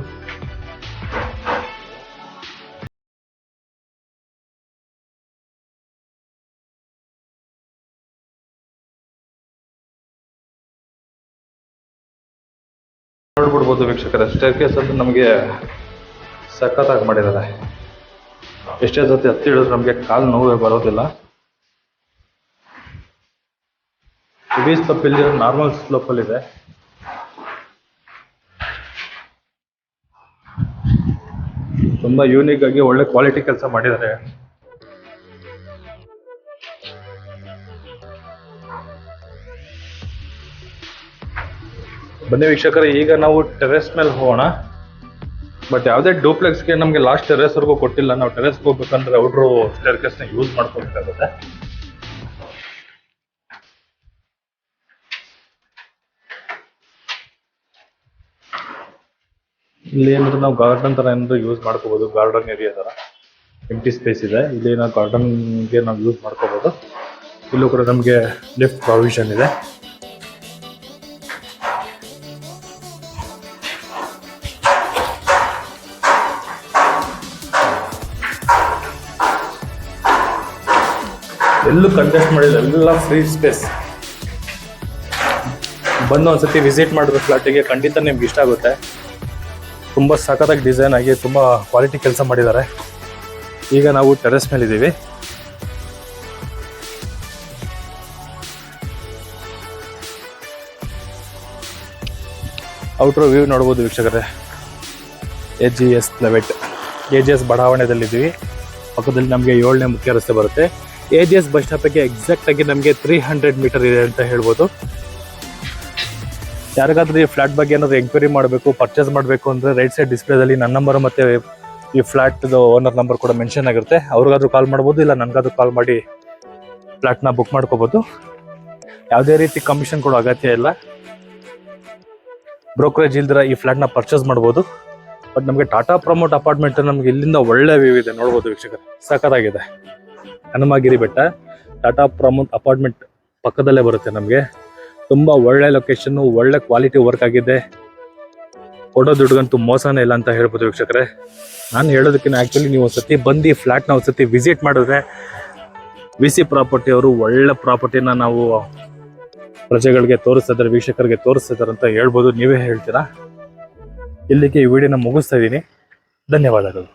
ನೋಡ್ಬಿಡ್ಬೋದು ವೀಕ್ಷಕರೇ, ಸ್ಟೇರ್ ಕೇಸ್ ಅಂತ ನಮಗೆ ಸಖತ್ತಾಗಿ ಮಾಡಿದ್ದಾರೆ. ಎಷ್ಟೇ ಸತಿ ಹತ್ತಿ ಹಿಡಿದ್ರು ನಮಗೆ ಕಾಲು ನೋವೇ ಬರೋದಿಲ್ಲ. ಹೆವಿ ಸ್ಲೋಪ್ ಇಲ್ಲಿ ನಾರ್ಮಲ್ ಸ್ಲೋಪಲ್ಲಿದೆ. ತುಂಬಾ ಯೂನಿಕ್ ಆಗಿ ಒಳ್ಳೆ ಕ್ವಾಲಿಟಿ ಕೆಲಸ ಮಾಡಿದ್ದಾರೆ. ಬನ್ನಿ ವೀಕ್ಷಕರೇ, ಈಗ ನಾವು ಟೆರೆಸ್ ಮೇಲೆ ಹೋಗೋಣ. ಬಟ್ ಯಾವುದೇ ಡೂಪ್ಲೆಕ್ಸ್ಗೆ ನಮಗೆ ಲಾಸ್ಟ್ ಟೆರೆಸ್ವರೆಗೂ ಕೊಟ್ಟಿಲ್ಲ. ನಾವು ಟೆರೆಸ್ಗೆ ಹೋಗ್ಬೇಕಂದ್ರೆ ಔಟ್ರು ಸ್ಟೇರ್ಕೇಸ್ನ ಯೂಸ್ ಮಾಡ್ಕೋಬೇಕಾಗುತ್ತೆ. ಇಲ್ಲಿ ಏನಾದ್ರು ನಾವು ಗಾರ್ಡನ್ ತರ ಏನಾದ್ರು ಯೂಸ್ ಮಾಡ್ಕೋಬಹುದು. ಗಾರ್ಡನ್ ಏರಿಯಾ ತರ ಎಂಟಿ ಸ್ಪೇಸ್ ಇದೆ. ಇಲ್ಲಿ ನಾವು ಗಾರ್ಡನ್ಗೆ ನಾವು ಯೂಸ್ ಮಾಡ್ಕೋಬಹುದು. ಇಲ್ಲೂ ಕೂಡ ನಮಗೆ ಲಿಫ್ಟ್ ಪ್ರಾವಿಷನ್ ಇದೆ. ಎಲ್ಲೂ ಕಂಜೆಸ್ಟ್ ಮಾಡಿಲ್ಲ, ಎಲ್ಲ ಫ್ರೀ ಸ್ಪೇಸ್. ಬಂದು ಒಂದ್ಸತಿ ವಿಸಿಟ್ ಮಾಡಿದ್ರೆ ಫ್ಲಾಟಿಗೆ ಖಂಡಿತ ನಿಮ್ಗೆ ಇಷ್ಟ ಆಗುತ್ತೆ. ತುಂಬ ಸಖತ್ತಾಗಿ ಡಿಸೈನ್ ಆಗಿ ತುಂಬ ಕ್ವಾಲಿಟಿ ಕೆಲಸ ಮಾಡಿದ್ದಾರೆ. ಈಗ ನಾವು ಟೆರೆಸ್ ಮೇಲೆ ಇದ್ದೀವಿ. ಔಟ್ರ್ ವ್ಯೂ ನೋಡ್ಬೋದು ವೀಕ್ಷಕರೇ. AGS 11 AGS ಬಡಾವಣೆಯಲ್ಲಿದ್ದೀವಿ. ಪಕ್ಕದಲ್ಲಿ ನಮಗೆ 7ನೇ ಮುಖ್ಯ ರಸ್ತೆ ಬರುತ್ತೆ. AGS ಬಸ್ ಸ್ಟಾಪಿಗೆ ಎಕ್ಸಾಕ್ಟ್ ಆಗಿ ನಮಗೆ 300 ಮೀಟರ್ ಇದೆ ಅಂತ ಹೇಳ್ಬೋದು. ಯಾರಿಗಾದ್ರೂ ಈ ಫ್ಲಾಟ್ ಬಗ್ಗೆ ಏನಾದ್ರು ಎಂಕ್ವೈರಿ ಮಾಡಬೇಕು, ಪರ್ಚೇಸ್ ಮಾಡಬೇಕು ಅಂದರೆ ರೈಟ್ ಸೈಡ್ ಡಿಸ್ಪ್ಲೇದಲ್ಲಿ ನನ್ನ ನಂಬರ್ ಮತ್ತು ಈ ಫ್ಲಾಟ್ದು ಓನರ್ ನಂಬರ್ ಕೂಡ ಮೆನ್ಷನ್ ಆಗಿರುತ್ತೆ. ಅವ್ರಿಗಾದ್ರೂ ಕಾಲ್ ಮಾಡ್ಬೋದು, ಇಲ್ಲ ನನಗಾದ್ರೂ ಕಾಲ್ ಮಾಡಿ ಫ್ಲಾಟ್ನ ಬುಕ್ ಮಾಡ್ಕೋಬೋದು. ಯಾವುದೇ ರೀತಿ ಕಮಿಷನ್ ಕೊಡೋ ಅಗತ್ಯ ಇಲ್ಲ. ಬ್ರೋಕರೇಜ್ ಇಲ್ದಿರ ಈ ಫ್ಲಾಟ್ನ ಪರ್ಚೇಸ್ ಮಾಡ್ಬೋದು. ಬಟ್ ನಮಗೆ ಟಾಟಾ ಪ್ರಮೋಟ್ ಅಪಾರ್ಟ್ಮೆಂಟ್ ನಮಗೆ ಇಲ್ಲಿಂದ ಒಳ್ಳೆ ವ್ಯೂ ಇದೆ, ನೋಡ್ಬೋದು ವೀಕ್ಷಕರೇ. ಸಖತ್ತಾಗಿದೆ. ಹನುಮಗಿರಿ ಬೆಟ್ಟ ಟಾಟಾ ಪ್ರಮೋಟ್ ಅಪಾರ್ಟ್ಮೆಂಟ್ ಪಕ್ಕದಲ್ಲೇ ಬರುತ್ತೆ. ನಮಗೆ ತುಂಬ ಒಳ್ಳೆ ಲೊಕೇಶನ್ನು, ಒಳ್ಳೆ ಕ್ವಾಲಿಟಿ ವರ್ಕ್ ಆಗಿದೆ. ಕೊಡೋ ದುಡ್ಗಂತೂ ಮೋಸನೇ ಇಲ್ಲ ಅಂತ ಹೇಳ್ಬೋದು ವೀಕ್ಷಕರೇ. ನಾನು ಹೇಳೋದಕ್ಕಿಂತ ಆ್ಯಕ್ಚುಲಿ ನೀವು ಒಂದ್ಸತಿ ಬಂದು ಈ ಫ್ಲ್ಯಾಟ್ನ ಒಂದ್ಸತಿ ವಿಸಿಟ್ ಮಾಡಿದ್ರೆ, VC ಪ್ರಾಪರ್ಟಿ ಅವರು ಒಳ್ಳೆ ಪ್ರಾಪರ್ಟಿನ ನಾವು ಪ್ರಜೆಗಳಿಗೆ ತೋರಿಸ್ತಿದ್ದಾರೆ, ವೀಕ್ಷಕರಿಗೆ ತೋರಿಸ್ತಿದ್ದಾರೆ ಅಂತ ಹೇಳ್ಬೋದು. ನೀವೇ ಹೇಳ್ತೀರಾ. ಇಲ್ಲಿಗೆ ಈ ವಿಡಿಯೋನ ಮುಗಿಸ್ತಾ ಇದ್ದೀನಿ. ಧನ್ಯವಾದಗಳು.